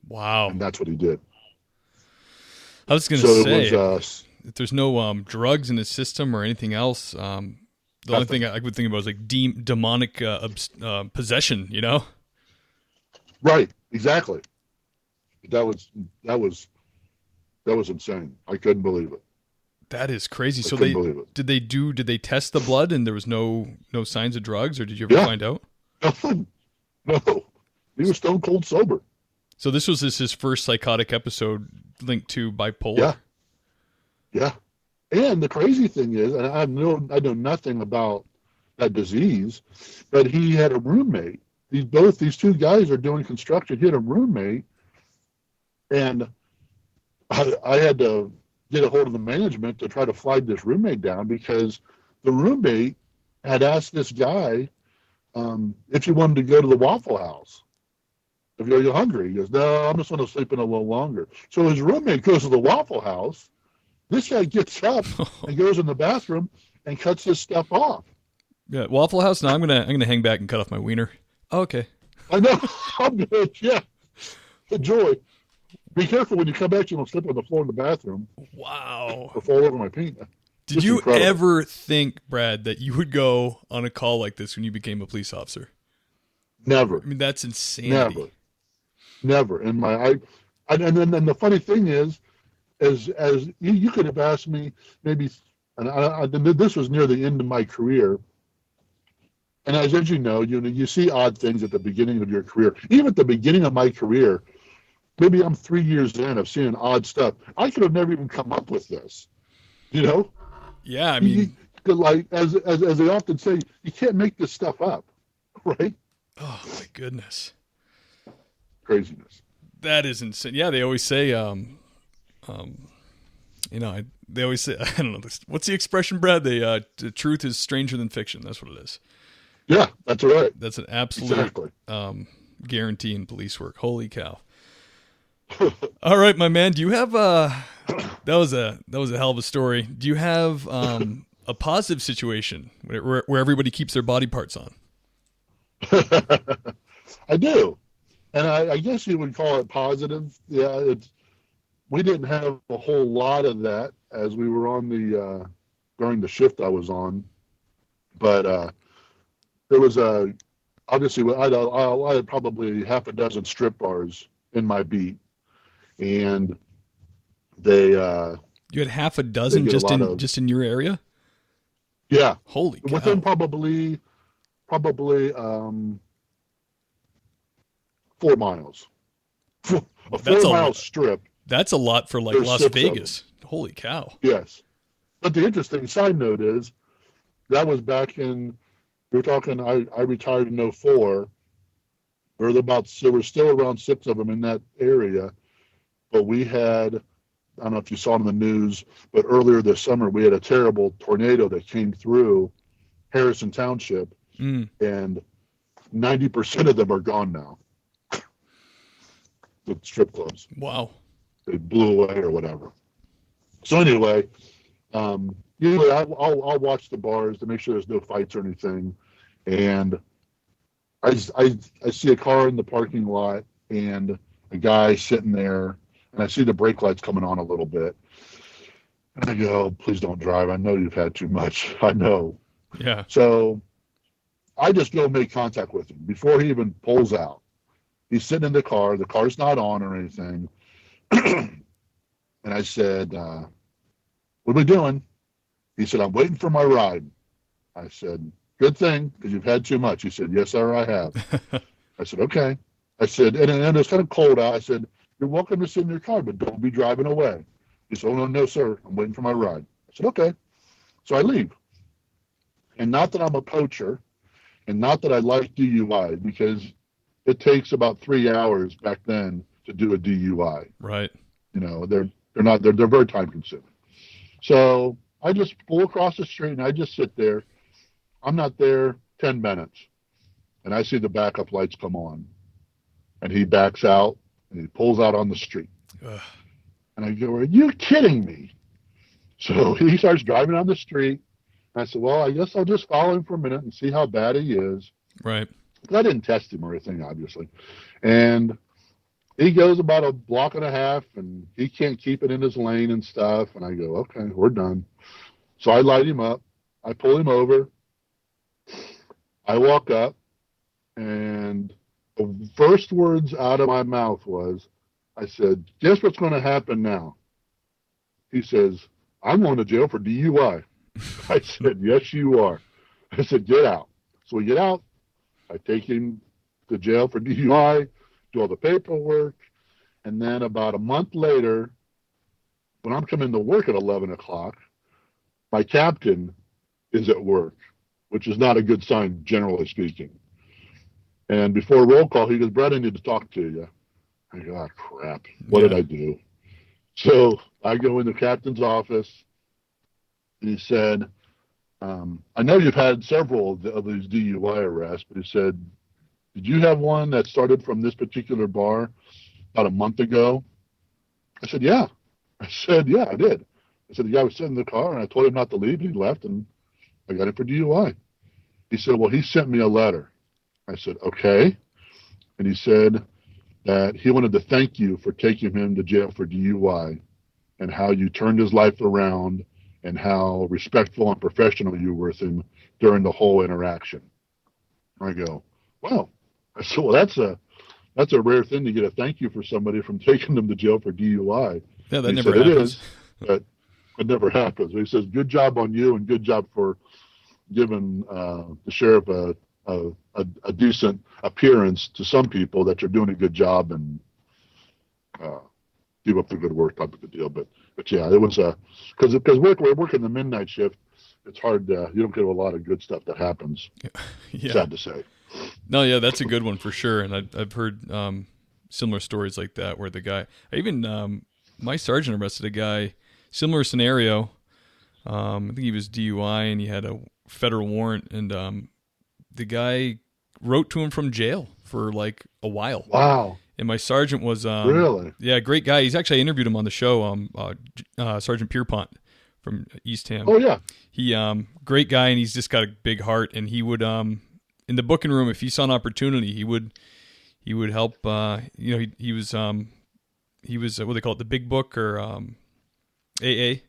Wow. And that's what he did. I was going to say, it was, if there's no drugs in his system or anything else, the only thing I would think about is like demonic possession, you know? Right, exactly. That was insane. I couldn't believe it. That is crazy. Did they test the blood and there was no signs of drugs, or did you ever find out? Nothing. No. He was stone cold sober. So this was his first psychotic episode linked to bipolar? Yeah. Yeah. And the crazy thing is, and I know nothing about that disease, but he had a roommate. These two guys are doing construction. He had a roommate, and I had to get a hold of the management to try to flag this roommate down, because the roommate had asked this guy if he wanted to go to the Waffle House. If you're hungry, he goes, no, I'm just going to sleep in a little longer. So his roommate goes to the Waffle House. This guy gets up and goes in the bathroom and cuts his stuff off. Yeah, Waffle House. Now I'm gonna hang back and cut off my wiener. Oh, okay. I know. I'm good. Yeah. Enjoy. Be careful when you come back. You don't slip on the floor in the bathroom. Wow. Or fall over my penis. Did you ever think, Brad, that you would go on a call like this when you became a police officer? Never. I mean, that's insanity. Never. And then the funny thing is, as you could have asked me maybe, and this was near the end of my career. And as you know, you see odd things at the beginning of your career. Even at the beginning of my career, maybe I'm 3 years in of seeing odd stuff. I could have never even come up with this, you know? Yeah, I mean, like as they often say, you can't make this stuff up, right? Oh my goodness, craziness. That is insane. Yeah, they always say, they always say, I don't know, what's the expression, Brad? The truth is stranger than fiction. That's what it is. Yeah, that's right. That's an absolute guarantee in police work. Holy cow. All right, my man. Do you have that was a hell of a story. Do you have a positive situation where everybody keeps their body parts on? I do, and I guess you would call it positive. Yeah, we didn't have a whole lot of that as we were on during the shift I was on, but there was obviously I had probably half a dozen strip bars in my beat. And you had half a dozen just in your area? Yeah. Holy cow. Within probably 4 miles. A 4-mile strip. That's a lot for like Las Vegas. Holy cow. Yes. But the interesting side note is that was back in, we're talking, I retired in 2004. There were still around 6 of them in that area. But we had, I don't know if you saw it in the news, but earlier this summer we had a terrible tornado that came through Harrison Township, and 90% of them are gone now. The strip clubs. Wow. They blew away or whatever. So anyway, usually I'll watch the bars to make sure there's no fights or anything, and I see a car in the parking lot and a guy sitting there. And I see the brake lights coming on a little bit. And I go, please don't drive. I know you've had too much. I know. Yeah. So I just go make contact with him before he even pulls out. He's sitting in the car. The car's not on or anything. And I said, what are we doing? He said, I'm waiting for my ride. I said, good thing, because you've had too much. He said, yes, sir, I have. I said, okay. I said, and it was kind of cold out. I said, you're welcome to sit in your car, but don't be driving away. He said, oh, no, sir. I'm waiting for my ride. I said, okay. So I leave. And not that I'm a poacher, and not that I like DUI, because it takes about 3 hours back then to do a DUI. Right. You know, they're very time consuming. So I just pull across the street and I just sit there. I'm not there 10 minutes. And I see the backup lights come on. And he backs out. And he pulls out on the street. Ugh. And I go, are you kidding me? So he starts driving on the street. And I said, well, I guess I'll just follow him for a minute and see how bad he is. Right. I didn't test him or anything, obviously. And he goes about a block and a half, and he can't keep it in his lane and stuff. And I go, okay, we're done. So I light him up. I pull him over. I walk up, and the first words out of my mouth was, I said, guess what's going to happen now? He says, I'm going to jail for DUI. I said, yes, you are. I said, get out. So we get out. I take him to jail for DUI, do all the paperwork, and then about a month later, when I'm coming to work at 11 o'clock, my captain is at work, which is not a good sign, generally speaking. And before roll call, he goes, "Brad, I need to talk to you." I go, "Oh, crap. What did I do?" So I go in the captain's office, and he said, "I know you've had several of these DUI arrests," but he said, "Did you have one that started from this particular bar about a month ago?" I said, "Yeah." I said, "Yeah, I did." I said, "The guy was sitting in the car, and I told him not to leave, and he left, and I got him for DUI." He said, "Well, he sent me a letter." I said, "Okay." And he said that he wanted to thank you for taking him to jail for DUI and how you turned his life around and how respectful and professional you were with him during the whole interaction. I go, "Wow." I said, "Well, that's a rare thing to get a thank you for somebody from taking them to jail for DUI." Yeah, that never happens. It is, but it never happens. He says, "Good job on you, and good job for giving the sheriff a decent appearance to some people that you're doing a good job and keep up the good work," type of a deal. But yeah, it was because we're working the midnight shift. It's hard. You don't get a lot of good stuff that happens. Yeah. Sad to say. No, yeah, that's a good one for sure. And I've heard similar stories like that where the guy, my sergeant arrested a guy, similar scenario. I think he was DUI and he had a federal warrant, and the guy wrote to him from jail for like a while. Wow. And my sergeant was really, yeah, great guy. He's actually, I interviewed him on the show. Sergeant Pierpont from Eastham. Oh yeah, he great guy, and he's just got a big heart. And he would in the booking room, if he saw an opportunity, he would help. He was what they call it, the big book, or AA.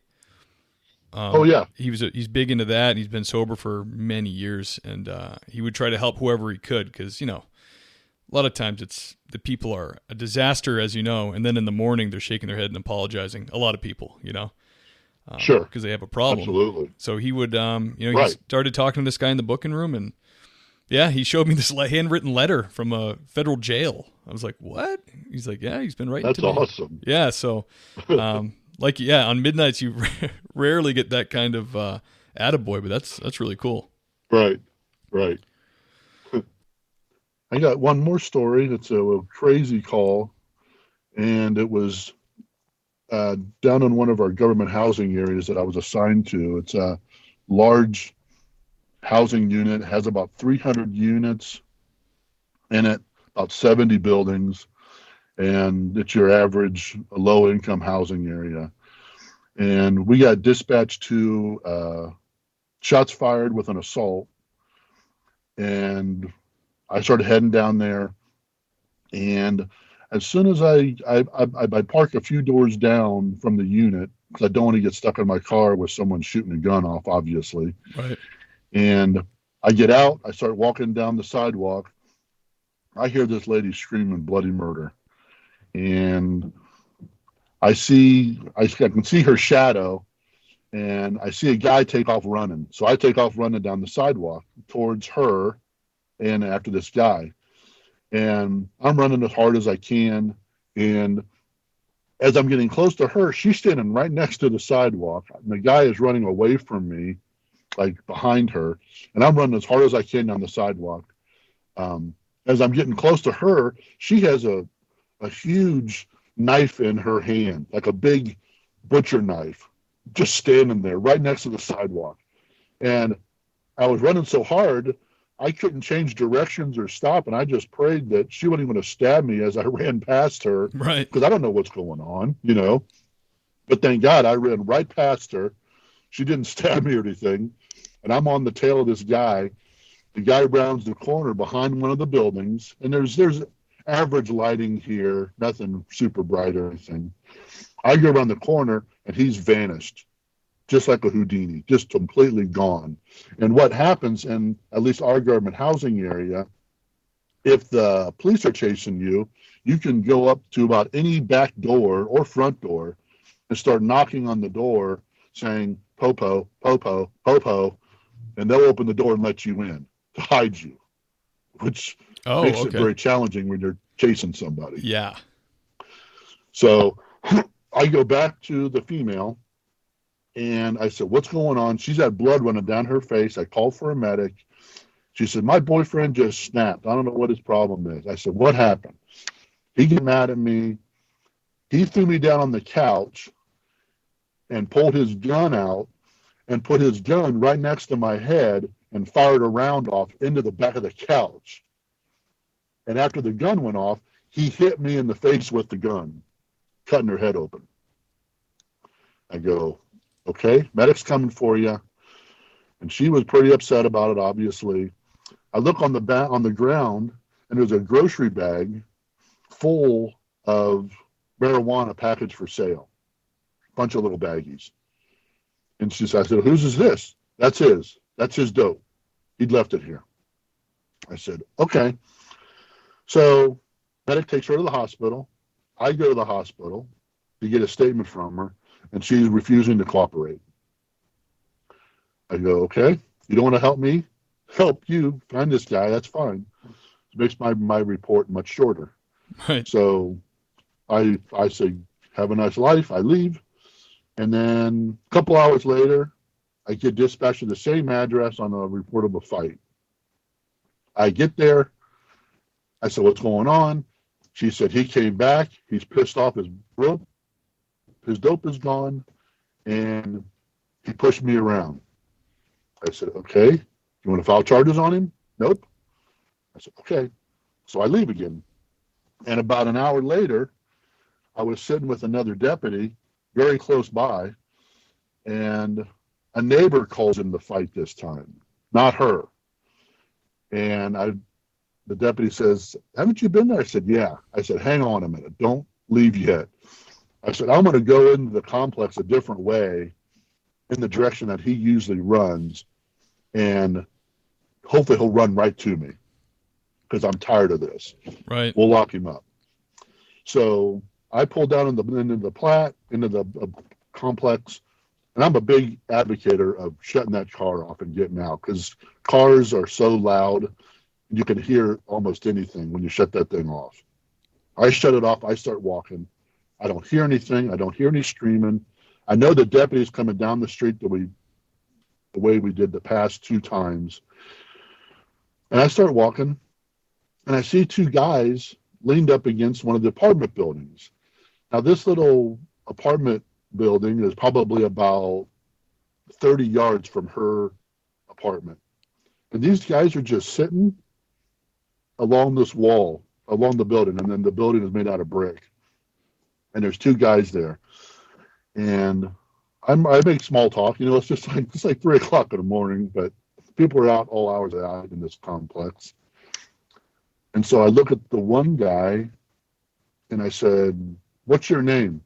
Oh yeah, he's big into that. And he's been sober for many years, and he would try to help whoever he could, because a lot of times the people are a disaster, as you know, and then in the morning they're shaking their head and apologizing. A lot of people, sure, because they have a problem. Absolutely. So he would, Right. he started talking to this guy in the booking room, and yeah, he showed me this handwritten letter from a federal jail. I was like, "What?" He's like, "Yeah, he's been writing That's to me." awesome. Yeah, so. On midnights you rarely get that kind of attaboy, but that's really cool. Right. I got one more story. It's a crazy call, and it was down in one of our government housing areas that I was assigned to. It's a large housing unit, has about 300 units in it, about 70 buildings. And it's your average low-income housing area. And we got dispatched to shots fired with an assault. And I started heading down there. And as soon as I park a few doors down from the unit, because I don't want to get stuck in my car with someone shooting a gun off, obviously. Right. And I get out. I start walking down the sidewalk. I hear this lady screaming bloody murder. And I can see her shadow, and I see a guy take off running. So I take off running down the sidewalk towards her and after this guy. And I'm running as hard as I can. And as I'm getting close to her, she's standing right next to the sidewalk. And the guy is running away from me, like behind her. And I'm running as hard as I can down the sidewalk. As I'm getting close to her, she has a huge knife in her hand, like a big butcher knife, just standing there right next to the sidewalk. And I was running so hard, I couldn't change directions or stop, and I just prayed that she wasn't going to stab me as I ran past her, right? Because I don't know what's going on, But thank God I ran right past her. She didn't stab me or anything, and I'm on the tail of this guy. The guy rounds the corner behind one of the buildings, and there's average lighting here, nothing super bright or anything. I go around the corner, and he's vanished, just like a Houdini, just completely gone. And what happens in at least our government housing area, if the police are chasing you, you can go up to about any back door or front door and start knocking on the door saying, "Popo, Popo, Popo," and they'll open the door and let you in to hide you. which Oh, makes it okay. very challenging when you're chasing somebody. Yeah. So I go back to the female, and I said, what's going on? She's had blood running down her face. I called for a medic. She said, my boyfriend just snapped. I don't know what his problem is. I said, what happened? He got mad at me. He threw me down on the couch and pulled his gun out and put his gun right next to my head and fired a round off into the back of the couch. And after the gun went off, he hit me in the face with the gun, cutting her head open. I go, okay, medic's coming for you. And she was pretty upset about it, obviously. I look on the ground, and there's a grocery bag full of marijuana packaged for sale. Bunch of little baggies. And I said, whose is this? That's his. That's his dope. He'd left it here. I said, okay. So medic takes her to the hospital. I go to the hospital to get a statement from her, and she's refusing to cooperate. I go, okay, you don't want to help me? Help you find this guy, that's fine. It makes my report much shorter. Right. So I say, have a nice life. I leave. And then a couple hours later, I get dispatched to the same address on a report of a fight. I get there. I said, what's going on? She said, he came back. He's pissed off. His dope is gone. And he pushed me around. I said, okay. You want to file charges on him? Nope. I said, okay. So I leave again. And about an hour later, I was sitting with another deputy very close by, and a neighbor calls in the fight this time, not her. And the deputy says, haven't you been there? I said, yeah. I said, hang on a minute. Don't leave yet. I said, I'm going to go into the complex a different way in the direction that he usually runs, and hopefully he'll run right to me because I'm tired of this. Right. We'll lock him up. So I pulled down into the complex, and I'm a big advocate of shutting that car off and getting out because cars are so loud, you can hear almost anything when you shut that thing off. I shut it off. I start walking. I don't hear anything. I don't hear any screaming. I know the deputy's coming down the street the way we did the past 2 times. And I start walking, and I see 2 guys leaned up against one of the apartment buildings. Now, this little apartment building is probably about 30 yards from her apartment. And these guys are just sitting along this wall, along the building, and then the building is made out of brick. And there's 2 guys there. And I make small talk. You know, it's like 3 o'clock in the morning, but people are out all hours of the night in this complex. And so I look at the one guy, and I said, what's your name?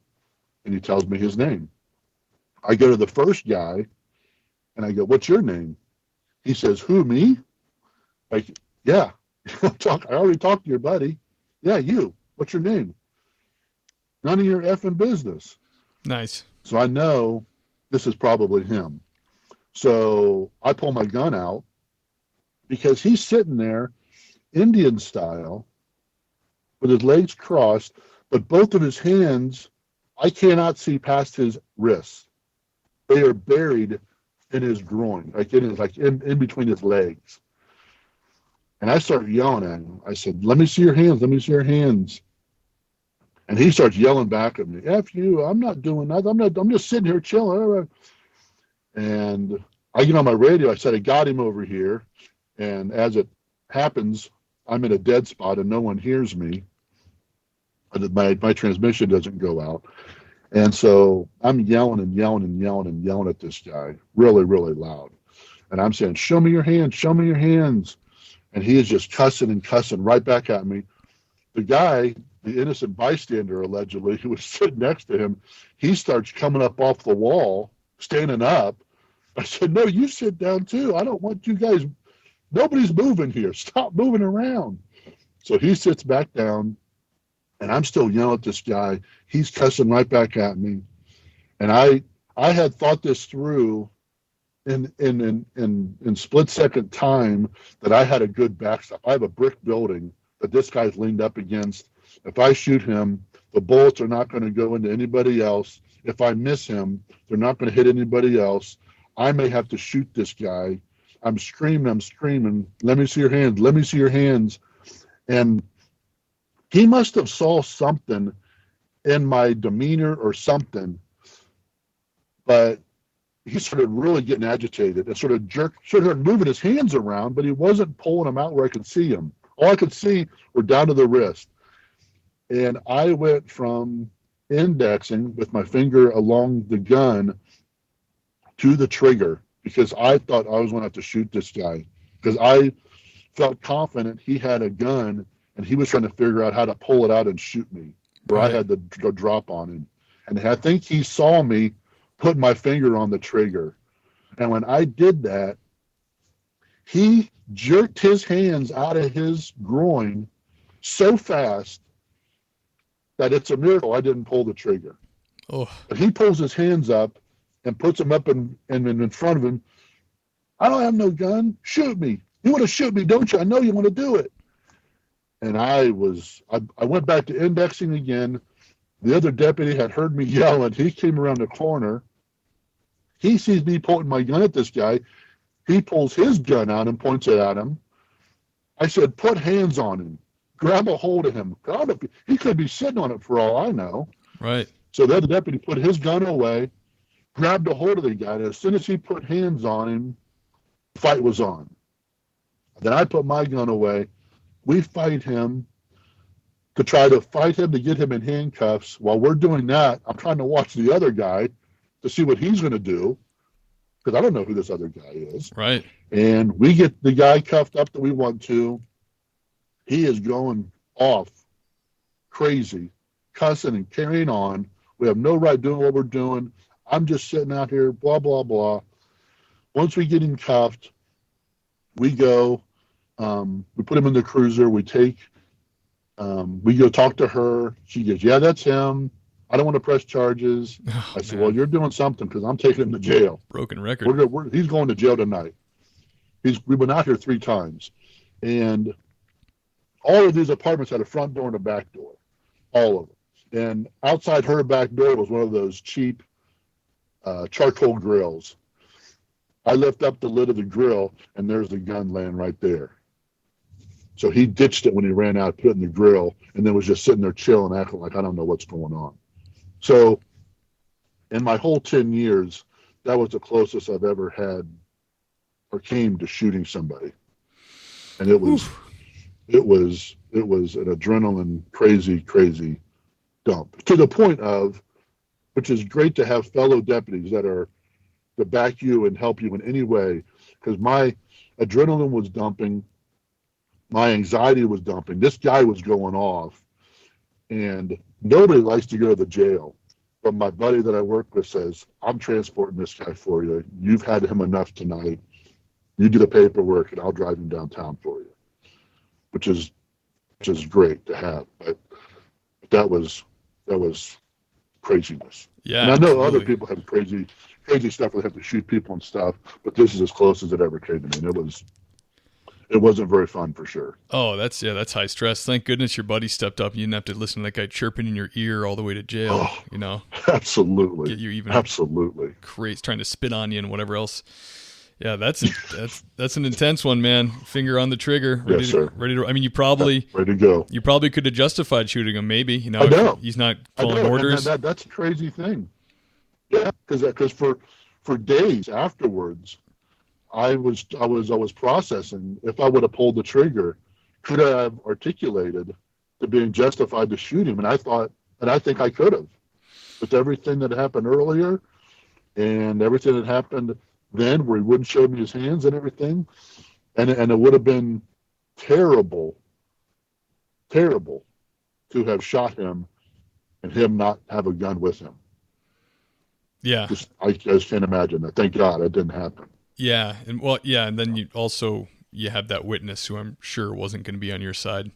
And he tells me his name. I go to the first guy, and I go, what's your name? He says, who, me? Like, yeah. I already talked to your buddy. Yeah, you. What's your name? None of your effing business. Nice. So I know this is probably him. So I pull my gun out because he's sitting there Indian style with his legs crossed, but both of his hands, I cannot see past his wrists. They are buried in his groin, like in between his legs. And I start yelling at him. I said, let me see your hands. Let me see your hands. And he starts yelling back at me, F you, I'm not doing nothing. I'm just sitting here chilling. And I get on my radio. I said, I got him over here. And as it happens, I'm in a dead spot and no one hears me. My transmission doesn't go out. And so I'm yelling and yelling and yelling and yelling at this guy really, really loud. And I'm saying, show me your hands, show me your hands. And he is just cussing and cussing right back at me. The guy, the innocent bystander, allegedly, who was sitting next to him, he starts coming up off the wall, standing up. I said, no, you sit down too. I don't want you guys, nobody's moving here. Stop moving around. So he sits back down, and I'm still yelling at this guy. He's cussing right back at me. And I had thought this through in split second time that I had a good backstop. I have a brick building that this guy's leaned up against. If I shoot him, the bullets are not going to go into anybody else. If I miss him, they're not going to hit anybody else. I may have to shoot this guy. I'm screaming. Let me see your hands. Let me see your hands. And he must have saw something in my demeanor or something, but he started really getting agitated and started moving his hands around, but he wasn't pulling them out where I could see him. All I could see were down to the wrist. And I went from indexing with my finger along the gun to the trigger because I thought I was going to have to shoot this guy because I felt confident he had a gun and he was trying to figure out how to pull it out and shoot me where I had the drop on him. And I think he saw me put my finger on the trigger. And when I did that, he jerked his hands out of his groin so fast that it's a miracle I didn't pull the trigger. Oh. But he pulls his hands up and puts them up in front of him. I don't have no gun. Shoot me. You want to shoot me, don't you? I know you want to do it. And I went back to indexing again. The other deputy had heard me yelling. He came around the corner. He sees me pointing my gun at this guy. He pulls his gun out and points it at him. I said, put hands on him. Grab a hold of him. God, he could be sitting on it for all I know. Right. So the other deputy put his gun away, grabbed a hold of the guy, and as soon as he put hands on him, the fight was on. Then I put my gun away. We fight him to try to fight him to get him in handcuffs. While we're doing that, I'm trying to watch the other guy to see what he's going to do because I don't know who this other guy is. Right. And we get the guy cuffed up that we want to. He is going off crazy, cussing and carrying on. We have no right doing what we're doing. I'm just sitting out here, blah, blah, blah. Once we get him cuffed, we go, we put him in the cruiser. We go talk to her. She goes, yeah, that's him. I don't want to press charges. Oh, I said, man. well, you're doing something because I'm taking him to jail. Broken record. He's going to jail tonight. We've been out here 3 times. And all of these apartments had a front door and a back door. All of them. And outside her back door was one of those cheap charcoal grills. I lift up the lid of the grill, and there's the gun laying right there. So he ditched it when he ran out, put it in the grill, and then was just sitting there chilling, acting like I don't know what's going on. So in my whole 10 years, that was the closest I've ever had or came to shooting somebody. And it was an adrenaline crazy dump to the point of, which is great to have fellow deputies that are to back you and help you in any way, because my adrenaline was dumping, my anxiety was dumping. This guy was going off, and nobody likes to go to the jail. But my buddy that I work with says, I'm transporting this guy for you. You've had him enough tonight. You do the paperwork, and I'll drive him downtown for you, which is great to have. But that was craziness. Yeah, and I know absolutely. other people have crazy stuff where they have to shoot people and stuff, but this is as close as it ever came to me. And it wasn't very fun for sure. Oh, that's high stress. Thank goodness your buddy stepped up. You didn't have to listen to that guy chirping in your ear all the way to jail. Oh, absolutely. Get you even absolutely crazy, trying to spit on you and whatever else. Yeah, that's an intense one, man. Finger on the trigger, yes, sir. ready to. I mean, you probably ready to go. You probably could have justified shooting him, maybe. You know, I know. If he's not following orders. That's a crazy thing. Yeah, because for days afterwards, I was processing if I would have pulled the trigger, could I have articulated to being justified to shoot him, and I think I could have, with everything that happened earlier, and everything that happened then where he wouldn't show me his hands and everything, and it would have been terrible to have shot him and him not have a gun with him. Yeah, I just can't imagine that. Thank God it didn't happen. Yeah, and then you have that witness who I'm sure wasn't going to be on your side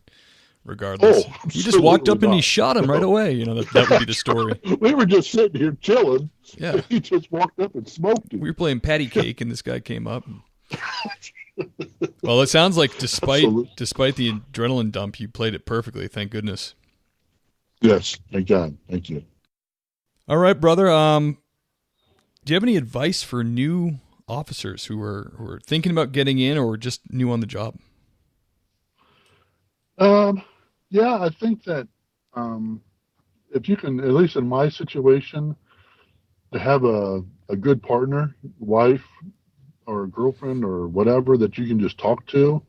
regardless. Oh, He just walked up and he not. shot him right away. You know, that would be the story. We were just sitting here chilling. Yeah. He just walked up and smoked him. We were playing patty cake and this guy came up. Well, it sounds like despite the adrenaline dump, you played it perfectly. Thank goodness. Yes, thank God. Thank you. All right, brother. Do you have any advice for new officers who are thinking about getting in or just new on the job? Yeah, I think that if you can, at least in my situation, to have a good partner, wife or a girlfriend or whatever that you can just talk to.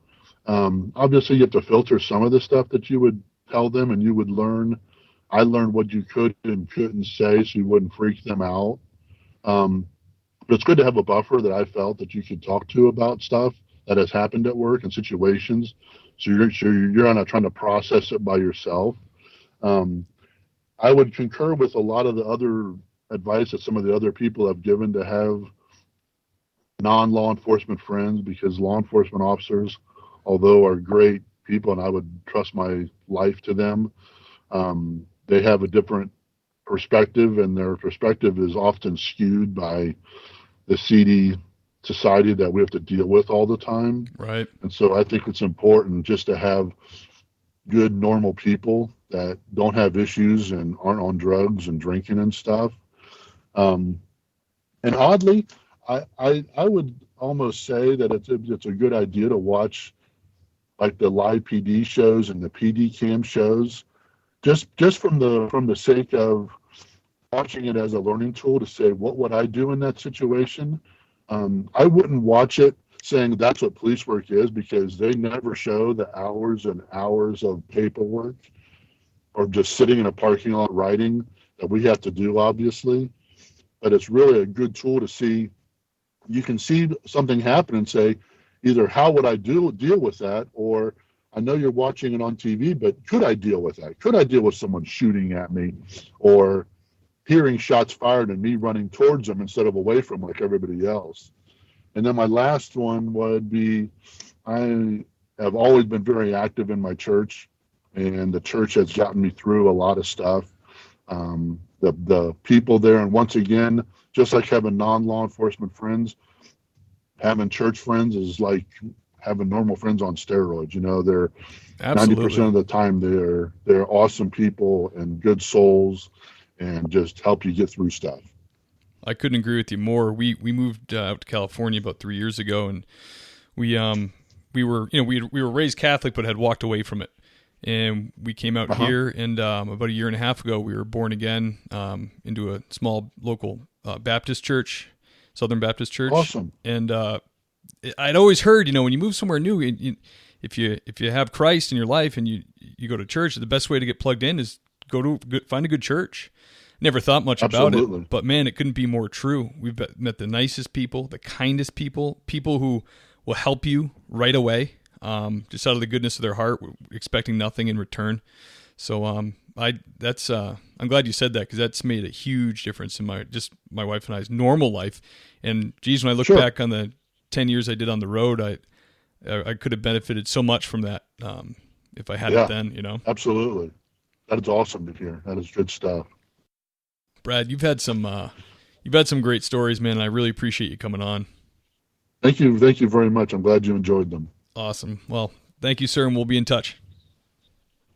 Obviously, you have to filter some of the stuff that you would tell them, and you would learn. I learned what you could and couldn't say, so you wouldn't freak them out. But it's good to have a buffer that I felt that you could talk to about stuff that has happened at work and situations. So you're not trying to process it by yourself. I would concur with a lot of the other advice that some of the other people have given to have non-law enforcement friends, because law enforcement officers, although are great people and I would trust my life to them, they have a different perspective, and their perspective is often skewed by the seedy society that we have to deal with all the time. Right. And so I think it's important just to have good, normal people that don't have issues and aren't on drugs and drinking and stuff. And oddly, I would almost say that it's a good idea to watch like the live PD shows and the PD cam shows, just from the sake of watching it as a learning tool to say, what would I do in that situation? I wouldn't watch it saying that's what police work is, because they never show the hours and hours of paperwork or just sitting in a parking lot writing that we have to do, obviously. But it's really a good tool to see. You can see something happen and say, either how would I deal with that, or I know you're watching it on TV, but could I deal with that? Could I deal with someone shooting at me, or hearing shots fired and me running towards them instead of away from like everybody else? And then my last one would be, I have always been very active in my church, and the church has gotten me through a lot of stuff. The people there, and once again, just like having non-law enforcement friends, having church friends is like having normal friends on steroids. You know, they're Absolutely. 90% of the time they're awesome people and good souls, and just help you get through stuff. I couldn't agree with you more. We moved out to California about 3 years ago, and we were raised Catholic but had walked away from it. And we came out here, and about a year and a half ago, we were born again into a small local Baptist church, Southern Baptist church. Awesome. And I'd always heard, when you move somewhere new, if you have Christ in your life and you go to church, the best way to get plugged in is find a good church. Never thought much about it, but man, it couldn't be more true. We've met the nicest people, the kindest people who will help you right away. Just out of the goodness of their heart, expecting nothing in return. So I'm glad you said that, because that's made a huge difference in my wife and I's normal life. And geez, when I look back on the 10 years I did on the road, I could have benefited so much from that if I had it then. Absolutely, that is awesome to hear. That is good stuff. Brad, you've had some great stories, man. And I really appreciate you coming on. Thank you very much. I'm glad you enjoyed them. Awesome. Well, thank you, sir, and we'll be in touch.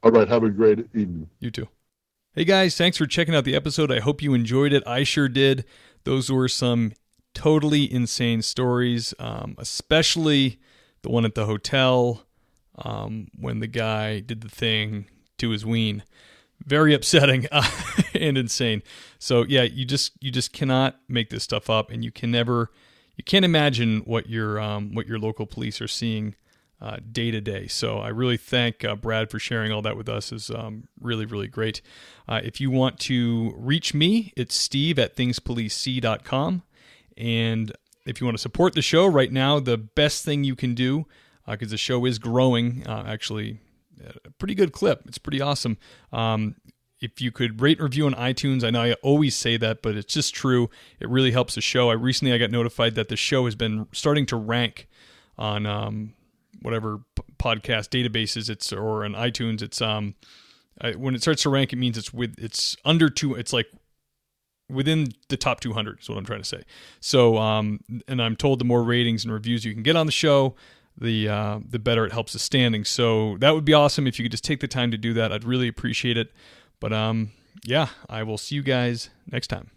All right. Have a great evening. You too. Hey, guys, thanks for checking out the episode. I hope you enjoyed it. I sure did. Those were some totally insane stories, especially the one at the hotel when the guy did the thing to his ween. Very upsetting and insane. So, yeah, you just cannot make this stuff up, and you can't imagine what your local police are seeing day to day. So I really thank Brad for sharing all that with us. Is really, really great. If you want to reach me, it's steve@thingspolicec.com. And if you want to support the show right now, the best thing you can do, because the show is growing, actually at a pretty good clip. It's pretty awesome. If you could rate and review on iTunes, I know I always say that, but it's just true. It really helps the show. I got notified that the show has been starting to rank on whatever podcast databases or on iTunes, it's when it starts to rank, it means it's under two. It's like within the top 200 is what I'm trying to say. So, and I'm told the more ratings and reviews you can get on the show, the better it helps the standing. So that would be awesome if you could just take the time to do that. I'd really appreciate it. But yeah, I will see you guys next time.